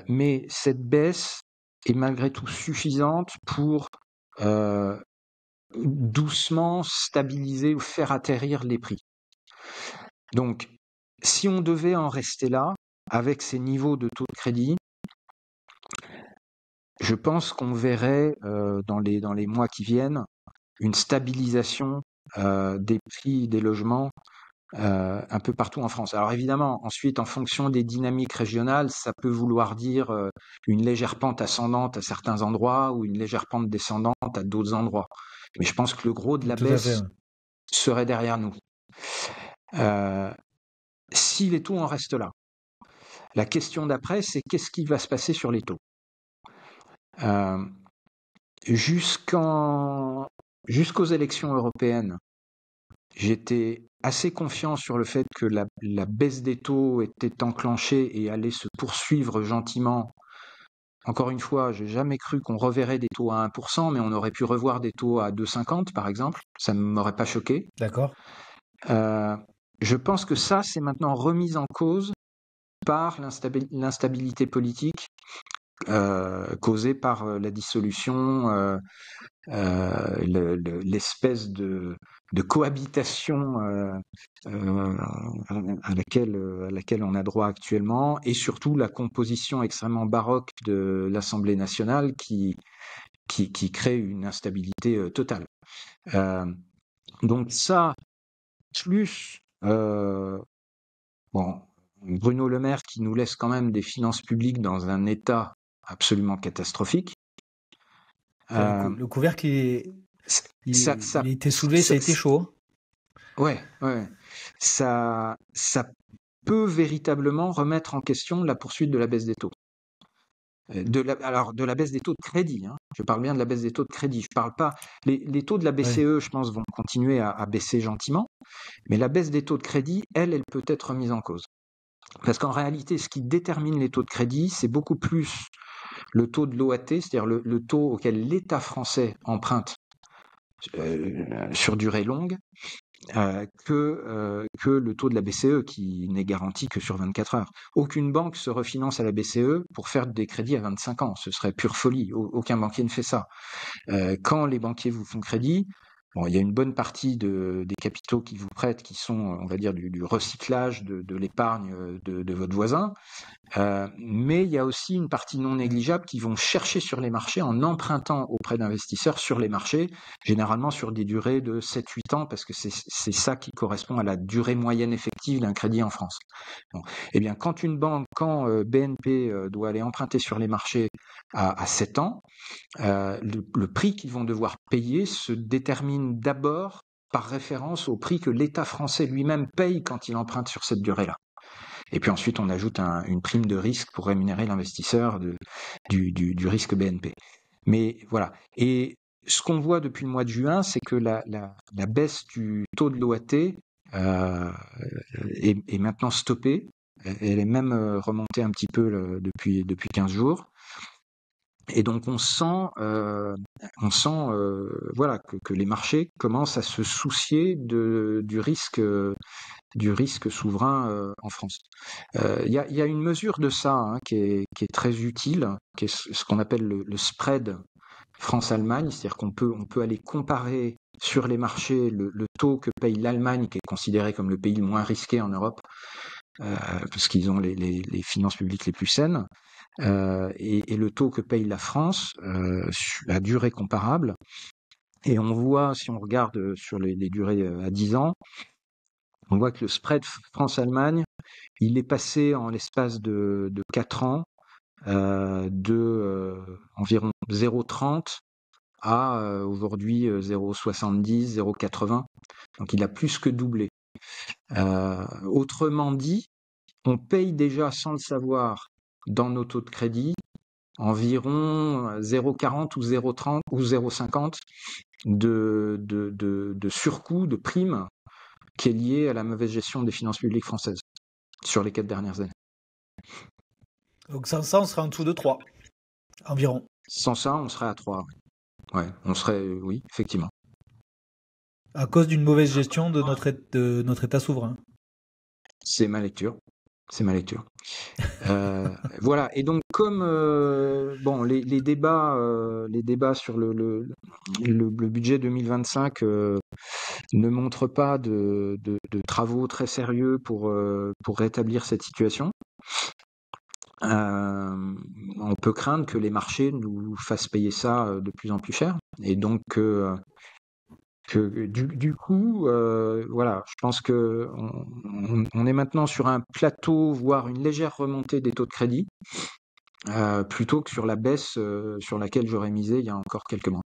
Mais cette baisse est malgré tout suffisante pour doucement stabiliser ou faire atterrir les prix. Donc, si on devait en rester là, avec ces niveaux de taux de crédit, je pense qu'on verrait dans les mois qui viennent une stabilisation des prix des logements un peu partout en France. Alors évidemment, ensuite, en fonction des dynamiques régionales, ça peut vouloir dire une légère pente ascendante à certains endroits ou une légère pente descendante à d'autres endroits. Mais je pense que le gros de la Tout à fait. baisse serait derrière nous. Si les taux en restent là, la question d'après, c'est qu'est-ce qui va se passer sur les taux jusqu'aux élections européennes, j'étais assez confiant sur le fait que la baisse des taux était enclenchée et allait se poursuivre gentiment. Encore une fois, j'ai jamais cru qu'on reverrait des taux à 1%, mais on aurait pu revoir des taux à 2,50 par exemple. Ça ne m'aurait pas choqué. D'accord. Je pense que ça, c'est maintenant remis en cause par l'instabilité politique causée par la dissolution, l'espèce de cohabitation à laquelle on a droit actuellement, et surtout la composition extrêmement baroque de l'Assemblée nationale qui crée une instabilité totale. Donc ça, plus Bruno Le Maire qui nous laisse quand même des finances publiques dans un état absolument catastrophique. Le couvercle, il a été soulevé, ça a été chaud. Ouais. Ça peut véritablement remettre en question la poursuite de la baisse des taux. Alors, de la baisse des taux de crédit. Hein. Je parle bien de la baisse des taux de crédit. Je parle pas. Les taux de la BCE, je pense, vont continuer à baisser gentiment. Mais la baisse des taux de crédit, elle peut être remise en cause. Parce qu'en réalité, ce qui détermine les taux de crédit, c'est beaucoup plus le taux de l'OAT, c'est-à-dire le taux auquel l'État français emprunte sur durée longue, que le taux de la BCE qui n'est garanti que sur 24 heures. Aucune banque se refinance à la BCE pour faire des crédits à 25 ans. Ce serait pure folie. Aucun banquier ne fait ça. Quand les banquiers vous font crédit, il y a une bonne partie des capitaux qu'ils vous prêtent qui sont, on va dire, du recyclage de l'épargne de votre voisin. Mais il y a aussi une partie non négligeable qui vont chercher sur les marchés en empruntant auprès d'investisseurs sur les marchés, généralement sur des durées de 7-8 ans, parce que c'est ça qui correspond à la durée moyenne effective d'un crédit en France. Bon. Eh bien, quand BNP doit aller emprunter sur les marchés à 7 ans, le prix qu'ils vont devoir payer se détermine d'abord par référence au prix que l'État français lui-même paye quand il emprunte sur cette durée-là. Et puis ensuite, on ajoute une prime de risque pour rémunérer l'investisseur du risque BNP. Mais voilà. Et ce qu'on voit depuis le mois de juin, c'est que la baisse du taux de l'OAT est maintenant stoppée. Elle est même remontée un petit peu depuis 15 jours. Et donc on sent voilà, que les marchés commencent à se soucier du risque souverain en France. Il y a une mesure de ça qui est très utile, qui est ce qu'on appelle le spread France-Allemagne, c'est-à-dire qu'on peut aller comparer sur les marchés le taux que paye l'Allemagne, qui est considéré comme le pays le moins risqué en Europe, parce qu'ils ont les finances publiques les plus saines, et le taux que paye la France à durée comparable. Et on voit, si on regarde sur les durées à 10 ans, on voit que le spread France-Allemagne, il est passé en l'espace de 4 ans de environ 0,30 à aujourd'hui 0,70, 0,80. Donc il a plus que doublé. Autrement dit, on paye déjà sans le savoir dans nos taux de crédit environ 0,40 ou 0,30 ou 0,50 de surcoût, de prime qui est lié à la mauvaise gestion des finances publiques françaises sur les 4 dernières années. Donc sans ça, on serait en dessous de 3, environ. Sans ça, on serait à 3. Ouais, on serait, oui, effectivement. À cause d'une mauvaise gestion de notre État souverain. C'est ma lecture. C'est ma lecture. Voilà. Et donc, comme bon, les débats sur le budget 2025 ne montrent pas de travaux très sérieux pour rétablir cette situation, on peut craindre que les marchés nous fassent payer ça de plus en plus cher. Et donc, du coup, voilà, je pense que on est maintenant sur un plateau, voire une légère remontée des taux de crédit, plutôt que sur la baisse sur laquelle j'aurais misé il y a encore quelques mois.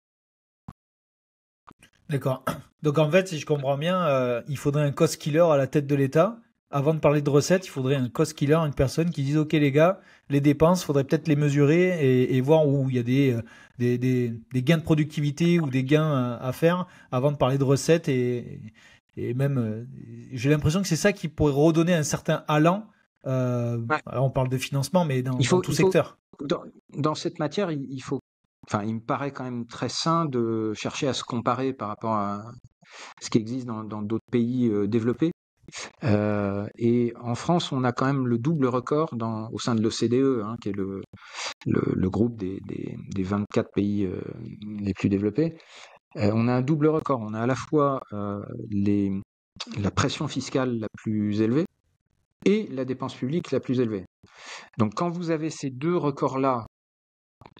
D'accord. Donc en fait, si je comprends bien, il faudrait un cost killer à la tête de l'État. Avant de parler de recettes, il faudrait un cost killer, une personne qui dise, OK les gars, les dépenses, faudrait peut-être les mesurer et voir où il y a des gains de productivité ou des gains à faire avant de parler de recettes. Et même, j'ai l'impression que c'est ça qui pourrait redonner un certain allant. Ouais. Alors on parle de financement, mais Il dans faut, tout il faut, secteur. dans cette matière, il faut, enfin, il me paraît quand même très sain de chercher à se comparer par rapport à ce qui existe dans d'autres pays développés. Et en France, on a quand même le double record au sein de l'OCDE, hein, qui est le groupe des 24 pays les plus développés. On a un double record. On a à la fois la pression fiscale la plus élevée et la dépense publique la plus élevée. Donc quand vous avez ces deux records-là,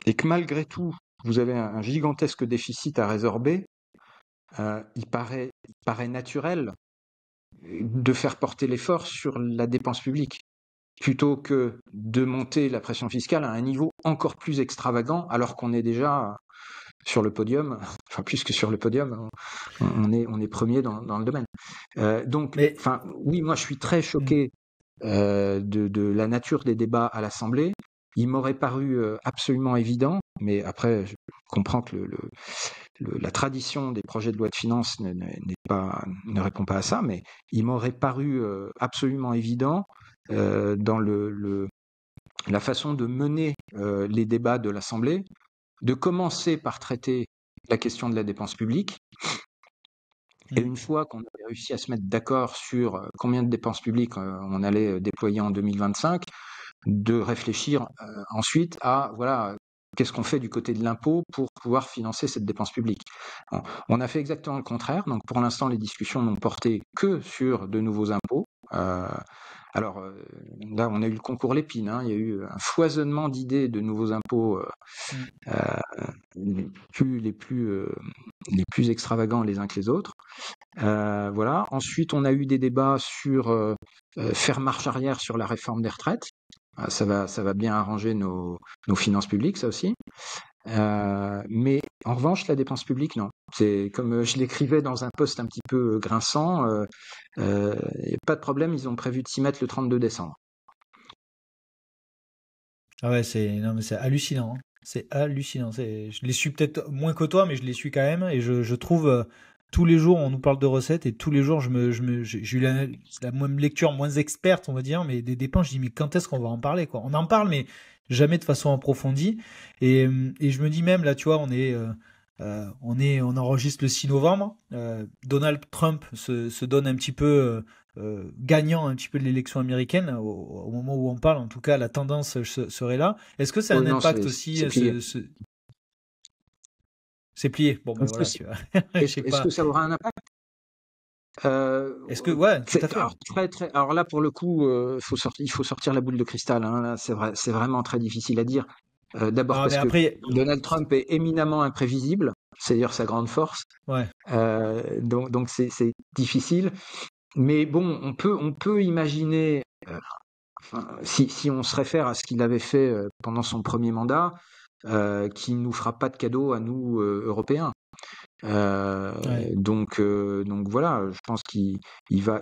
et que malgré tout, vous avez un gigantesque déficit à résorber, il paraît naturel de faire porter l'effort sur la dépense publique, plutôt que de monter la pression fiscale à un niveau encore plus extravagant, alors qu'on est déjà sur le podium, enfin plus que sur le podium, on est premier dans le domaine. Donc, Mais enfin, oui, moi je suis très choqué de la nature des débats à l'Assemblée. Il m'aurait paru absolument évident, mais après, je comprends que la tradition des projets de loi de finances ne répond pas à ça, mais il m'aurait paru absolument évident dans la façon de mener les débats de l'Assemblée, de commencer par traiter la question de la dépense publique. Et une fois qu'on avait réussi à se mettre d'accord sur combien de dépenses publiques on allait déployer en 2025, de réfléchir ensuite à, voilà, qu'est-ce qu'on fait du côté de l'impôt pour pouvoir financer cette dépense publique. On a fait exactement le contraire. Donc pour l'instant, les discussions n'ont porté que sur de nouveaux impôts. Alors là, on a eu le concours Lépine, hein. Il y a eu un foisonnement d'idées de nouveaux impôts, les plus extravagants les uns que les autres. Voilà. Ensuite, on a eu des débats sur faire marche arrière sur la réforme des retraites. Ça va bien arranger nos finances publiques, ça aussi. Mais en revanche, la dépense publique, non. C'est comme je l'écrivais dans un post un petit peu grinçant, pas de problème, ils ont prévu de s'y mettre le 32 décembre. ah ouais, non, mais c'est hallucinant, hein. C'est hallucinant. Je les suis peut-être moins que toi, mais je les suis quand même. Et je trouve tous les jours, on nous parle de recettes et tous les jours, j'ai eu la même lecture moins experte, on va dire, mais des dépenses. Je dis, mais quand est-ce qu'on va en parler, quoi? On en parle, mais jamais de façon approfondie. Et je me dis même, là, tu vois, on enregistre le 6 novembre. Donald Trump se donne un petit peu gagnant un petit peu de l'élection américaine au moment où on parle. En tout cas, la tendance serait là. Est-ce que ça a un Non, impact aussi c'est plié. C'est plié. Bon, ben Est-ce que, voilà, tu vois. Je sais est-ce que pas. ça aura un impact? Est-ce que, ouais, tout à fait. Alors, alors là, pour le coup, il faut sortir la boule de cristal, hein. Là, c'est vraiment très difficile à dire. D'abord Non, mais parce que après, Donald Trump est éminemment imprévisible, c'est d'ailleurs sa grande force. ouais. Donc c'est difficile. Mais bon, on peut imaginer, enfin, si on se réfère à ce qu'il avait fait pendant son premier mandat, qu'il nous fera pas de cadeau à nous Européens. Ouais. Donc voilà, je pense qu'il va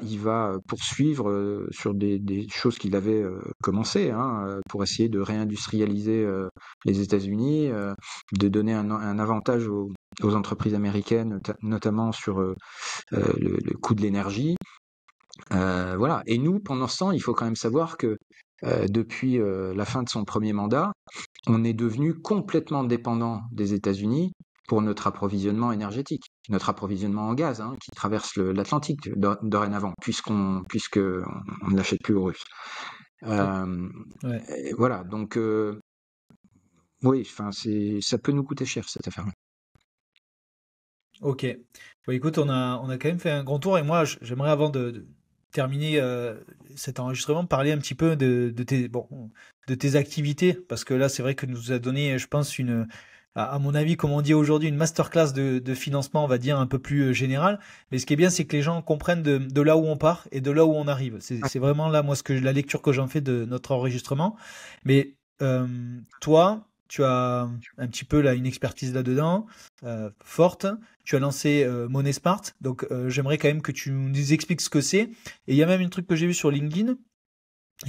poursuivre sur des choses qu'il avait commencé, hein, pour essayer de réindustrialiser les États-Unis, de donner un avantage aux entreprises américaines, notamment sur le coût de l'énergie. Voilà. Et nous, pendant ce temps, il faut quand même savoir que depuis la fin de son premier mandat, on est devenu complètement dépendant des États-Unis pour notre approvisionnement énergétique, notre approvisionnement en gaz, hein, qui traverse l'Atlantique dorénavant, puisque on ne l'achète plus aux Russes. Ouais. Et voilà, donc oui, enfin, ça peut nous coûter cher cette affaire-là. Ok. Bon, écoute, on a quand même fait un grand tour et moi, j'aimerais avant de terminer cet enregistrement, parler un petit peu de tes activités parce que là, c'est vrai que nous a donné, je pense, à mon avis, comme on dit aujourd'hui, une masterclass de financement, on va dire, un peu plus générale. Mais ce qui est bien, c'est que les gens comprennent de là où on part et de là où on arrive. C'est vraiment là, moi, la lecture que j'en fais de notre enregistrement. Mais toi, tu as un petit peu là une expertise là-dedans, forte. Tu as lancé Money Smart, donc j'aimerais quand même que tu nous expliques ce que c'est. Et il y a même un truc que j'ai vu sur LinkedIn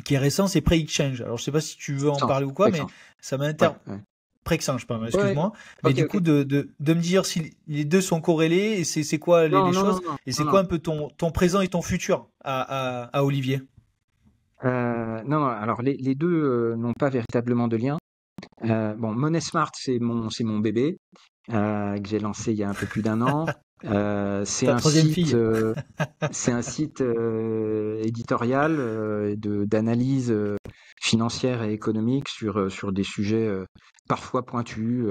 qui est récent, c'est Pre-Exchange. Alors je sais pas si tu veux en Exchange, parler ou quoi, mais exchange. ça Ouais, m'inter... ouais. Pre-Exchange, pardon, Ouais, excuse-moi. Mais ok, du ok. coup, de me dire si les deux sont corrélés et c'est quoi Non, les non, non, choses non, et non, c'est non. quoi un peu ton présent et ton futur à Olivier. Non, non, alors les deux n'ont pas véritablement de lien. Bon, Money Smart, c'est mon bébé que j'ai lancé il y a un peu plus d'un an. C'est Ta un troisième site, fille. éditorial d'analyse financière et économique sur des sujets parfois pointus.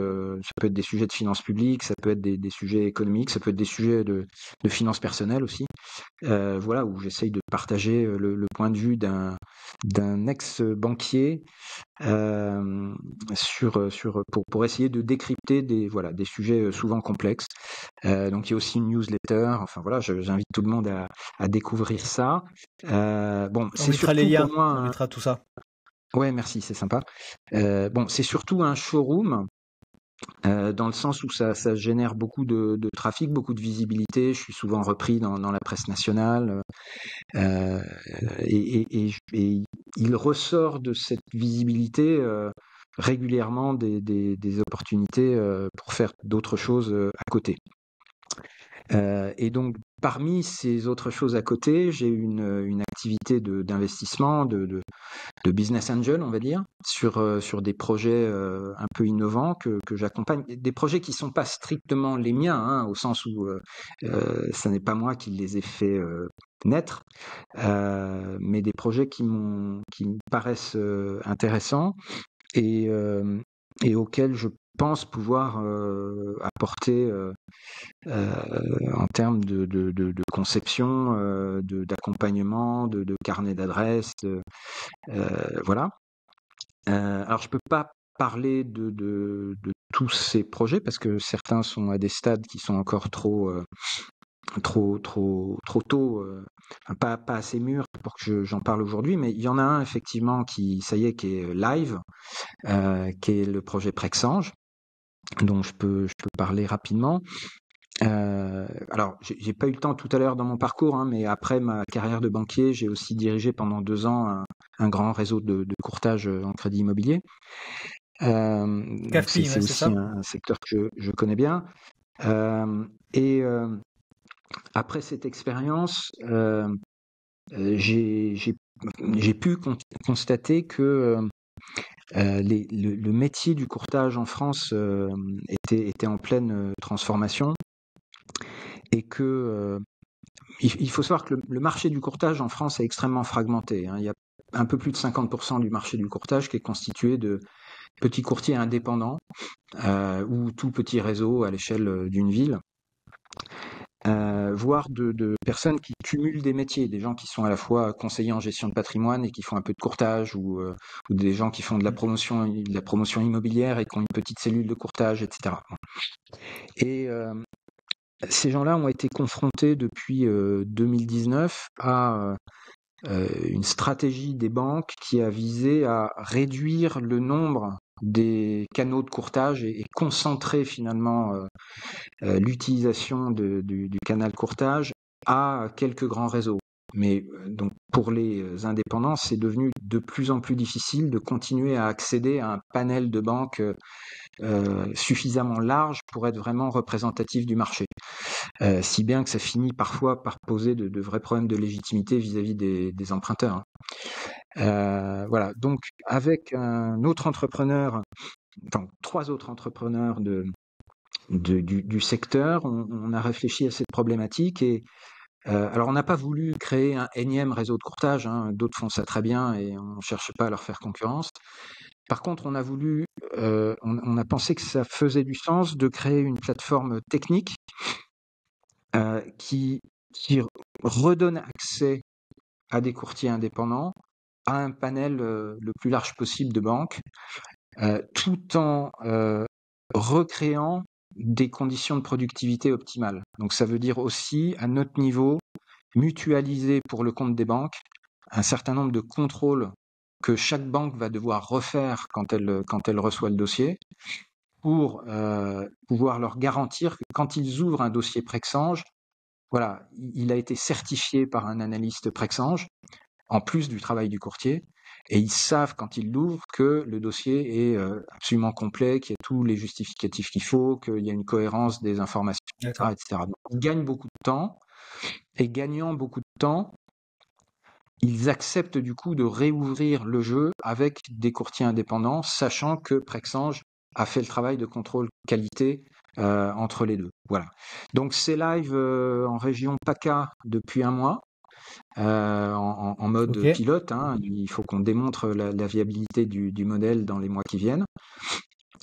Ça peut être des sujets de finances publiques, ça peut être des sujets économiques, ça peut être des sujets de finances personnelles aussi. Voilà, où j'essaye de partager le point de vue d'un ex-banquier pour essayer de décrypter des sujets souvent complexes. Donc il y a aussi une newsletter. Enfin voilà, j'invite tout le monde à découvrir ça. Bon, On c'est mettra les surtout pour liens, moi on mettra tout ça. ouais, merci, c'est sympa. Bon, c'est surtout un showroom dans le sens où ça génère beaucoup de trafic, beaucoup de visibilité. Je suis souvent repris dans la presse nationale. Euh, et il ressort de cette visibilité régulièrement des opportunités pour faire d'autres choses à côté. Et donc, parmi ces autres choses à côté, j'ai une activité d'investissement, de business angel, on va dire, sur des projets un peu innovants que j'accompagne. Des projets qui ne sont pas strictement les miens, hein, au sens où ça n'est pas moi qui les ai fait naître, mais des projets qui me paraissent intéressants et, euh, et auxquels je pense pouvoir apporter en termes de conception, d'accompagnement, de carnet d'adresses, voilà. Alors je peux pas parler de tous ces projets parce que certains sont à des stades qui sont encore trop tôt, pas assez mûrs pour que j'en parle aujourd'hui, mais il y en a un effectivement ça y est, qui est live, qui est le projet Prexange, dont je peux parler rapidement. Alors, j'ai pas eu le temps tout à l'heure dans mon parcours, hein, mais après ma carrière de banquier, j'ai aussi dirigé pendant 2 ans un grand réseau de courtage en crédit immobilier. Donc CAFPI, c'est ouais, c'est aussi ça. un secteur que je connais bien. Et après cette expérience, j'ai pu constater que le métier du courtage en France était en pleine transformation et que il faut savoir que le marché du courtage en France est extrêmement fragmenté, hein. Il y a un peu plus de 50% du marché du courtage qui est constitué de petits courtiers indépendants ou tout petit réseau à l'échelle d'une ville. Voire de personnes qui cumulent des métiers, des gens qui sont à la fois conseillers en gestion de patrimoine et qui font un peu de courtage, ou des gens qui font de la promotion immobilière et qui ont une petite cellule de courtage, etc. Et ces gens-là ont été confrontés depuis 2019 à une stratégie des banques qui a visé à réduire le nombre des canaux de courtage et concentrer finalement l'utilisation du canal courtage à quelques grands réseaux. Mais donc pour les indépendants, c'est devenu de plus en plus difficile de continuer à accéder à un panel de banques suffisamment large pour être vraiment représentatif du marché. Si bien que ça finit parfois par poser de vrais problèmes de légitimité vis-à-vis des emprunteurs. Voilà, donc avec un autre entrepreneur, enfin 3 autres entrepreneurs du secteur, on a réfléchi à cette problématique et Alors on n'a pas voulu créer un énième réseau de courtage, hein, d'autres font ça très bien et on ne cherche pas à leur faire concurrence. Par contre, on a voulu, on a pensé que ça faisait du sens de créer une plateforme technique qui redonne accès à des courtiers indépendants, à un panel le plus large possible de banques, tout en recréant des conditions de productivité optimales. Donc ça veut dire aussi, à notre niveau, mutualiser pour le compte des banques un certain nombre de contrôles que chaque banque va devoir refaire quand elle reçoit le dossier, pour pouvoir leur garantir que quand ils ouvrent un dossier Prexange, voilà, il a été certifié par un analyste Prexange, en plus du travail du courtier, et ils savent quand ils l'ouvrent que le dossier est absolument complet, qu'il y a tous les justificatifs qu'il faut, qu'il y a une cohérence des informations, D'accord. etc. Donc, ils gagnent beaucoup de temps, et gagnant beaucoup de temps, ils acceptent du coup de réouvrir le jeu avec des courtiers indépendants, sachant que Prexange a fait le travail de contrôle qualité entre les deux. Voilà. Donc c'est live en région PACA depuis un mois. En mode Ok. pilote, hein. Il faut qu'on démontre la viabilité du modèle dans les mois qui viennent.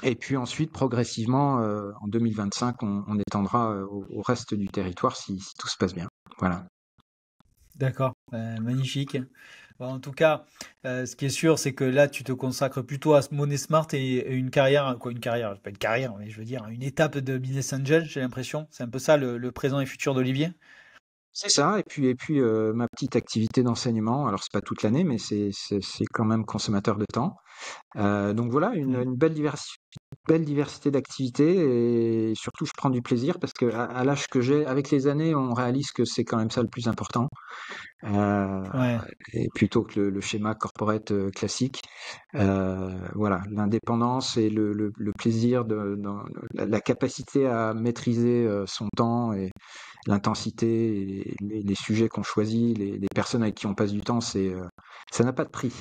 Et puis ensuite, progressivement, en 2025, on étendra au reste du territoire si tout se passe bien. Voilà. D'accord. Magnifique. Bon, en tout cas, ce qui est sûr, c'est que là, tu te consacres plutôt à Money Smart et une carrière, quoi, une carrière, pas une carrière, mais je veux dire, une étape de business angel, j'ai l'impression. C'est un peu ça le présent et futur d'Olivier. C'est ça, et puis ma petite activité d'enseignement, alors c'est pas toute l'année, mais c'est quand même consommateur de temps. Donc voilà, Hmm. une belle diversité d'activités, et surtout je prends du plaisir parce que à l'âge que j'ai, avec les années, on réalise que c'est quand même ça le plus important, euh, Ouais. et plutôt que le schéma corporate classique. Voilà, l'indépendance et le plaisir la capacité à maîtriser son temps et l'intensité, et les sujets qu'on choisit, les personnes avec qui on passe du temps, ça n'a pas de prix.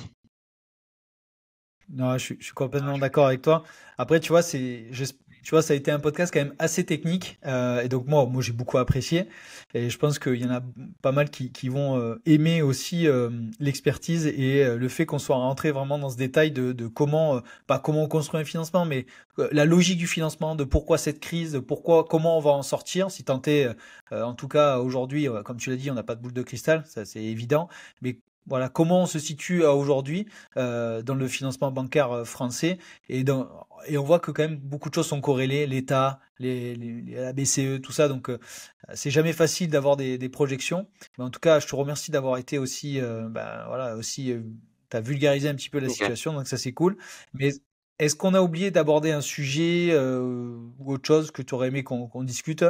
Non, je suis complètement d'accord avec toi. Après, tu vois, tu vois, ça a été un podcast quand même assez technique. Et donc, moi, j'ai beaucoup apprécié. Et je pense qu'il y en a pas mal qui vont aimer aussi l'expertise et le fait qu'on soit rentré vraiment dans ce détail de comment, pas comment on construit un financement, mais la logique du financement, de pourquoi cette crise, de pourquoi, comment on va en sortir. Si tant est, en tout cas, aujourd'hui, comme tu l'as dit, on n'a pas de boule de cristal, ça c'est évident. Mais voilà, comment on se situe à aujourd'hui dans le financement bancaire français et on voit que quand même beaucoup de choses sont corrélées, l'État, la BCE, tout ça. Donc c'est jamais facile d'avoir des projections. Mais en tout cas, je te remercie d'avoir été aussi, voilà, aussi, t'as vulgarisé un petit peu la Ok. situation, donc ça c'est cool. Mais est-ce qu'on a oublié d'aborder un sujet ou autre chose que tu aurais aimé qu'on discute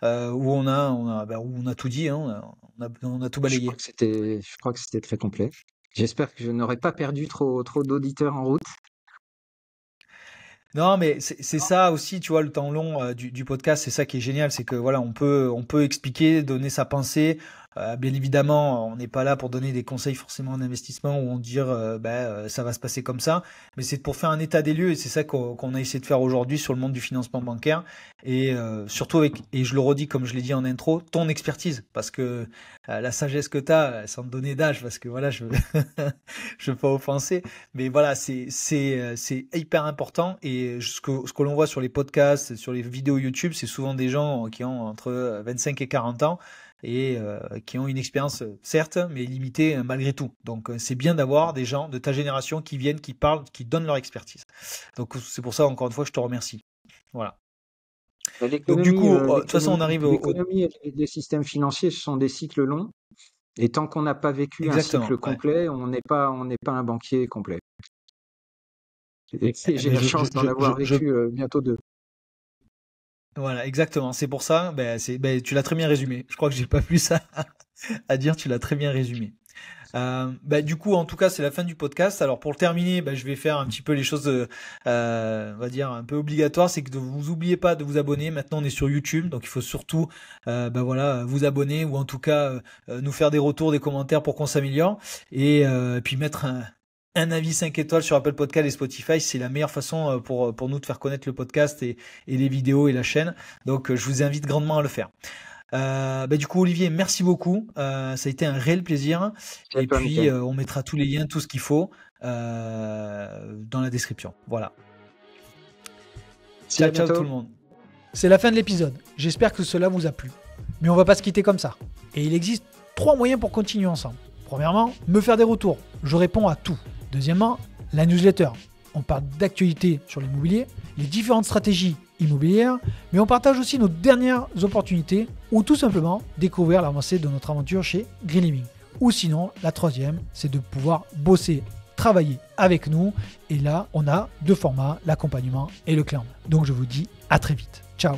où où on a tout dit, hein, on a tout balayé. Je crois que c'était très complet. J'espère que je n'aurai pas perdu trop d'auditeurs en route. Non, mais c'est ça aussi, tu vois, le temps long du podcast, c'est ça qui est génial, c'est que voilà, on peut expliquer, donner sa pensée. Bien évidemment, on n'est pas là pour donner des conseils forcément en investissement ou en dire ça va se passer comme ça, mais c'est pour faire un état des lieux et c'est ça qu'on a essayé de faire aujourd'hui sur le monde du financement bancaire et surtout avec, et je le redis comme je l'ai dit en intro, ton expertise, parce que la sagesse que tu as, sans te donner d'âge, parce que voilà, je je veux pas offenser, mais voilà, c'est hyper important et ce que l'on voit sur les podcasts, sur les vidéos YouTube, c'est souvent des gens qui ont entre 25 et 40 ans et qui ont une expérience certes, mais limitée malgré tout. Donc c'est bien d'avoir des gens de ta génération qui viennent, qui parlent, qui donnent leur expertise. Donc c'est pour ça encore une fois je te remercie. Voilà. Donc du coup, de toute façon on arrive L'économie et les systèmes financiers, ce sont des cycles longs. Et tant qu'on n'a pas vécu un exactement. cycle Ouais. complet, on n'est pas un banquier complet. Et Eh j'ai ben, la chance d'en avoir vécu bientôt deux. voilà, exactement. C'est pour ça, tu l'as très bien résumé. Je crois que j'ai pas plus à dire, tu l'as très bien résumé. Du coup, en tout cas, c'est la fin du podcast. Alors pour le terminer, je vais faire un petit peu les choses, on va dire un peu obligatoires. C'est que vous oubliez pas de vous abonner. Maintenant, on est sur YouTube, donc il faut surtout, voilà, vous abonner ou en tout cas nous faire des retours, des commentaires pour qu'on s'améliore et puis mettre un avis 5 étoiles sur Apple Podcast et Spotify. C'est la meilleure façon pour nous de faire connaître le podcast et les vidéos et la chaîne. Donc, je vous invite grandement à le faire. Du coup, Olivier, merci beaucoup. Ça a été un réel plaisir. C'est à Et toi, puis, Mickaël. on mettra tous les liens, tout ce qu'il faut dans la description. Voilà. Si, à Ciao, ciao tout bientôt. le monde. C'est la fin de l'épisode. J'espère que cela vous a plu. Mais on va pas se quitter comme ça. Et il existe 3 moyens pour continuer ensemble. Premièrement, me faire des retours. Je réponds à tout. Deuxièmement, la newsletter. On parle d'actualité sur l'immobilier, les différentes stratégies immobilières, mais on partage aussi nos dernières opportunités ou tout simplement découvrir l'avancée de notre aventure chez Green Living. Ou sinon, la troisième, c'est de pouvoir bosser, travailler avec nous. Et là, on a 2 formats, l'accompagnement et le clan. Donc je vous dis à très vite. Ciao.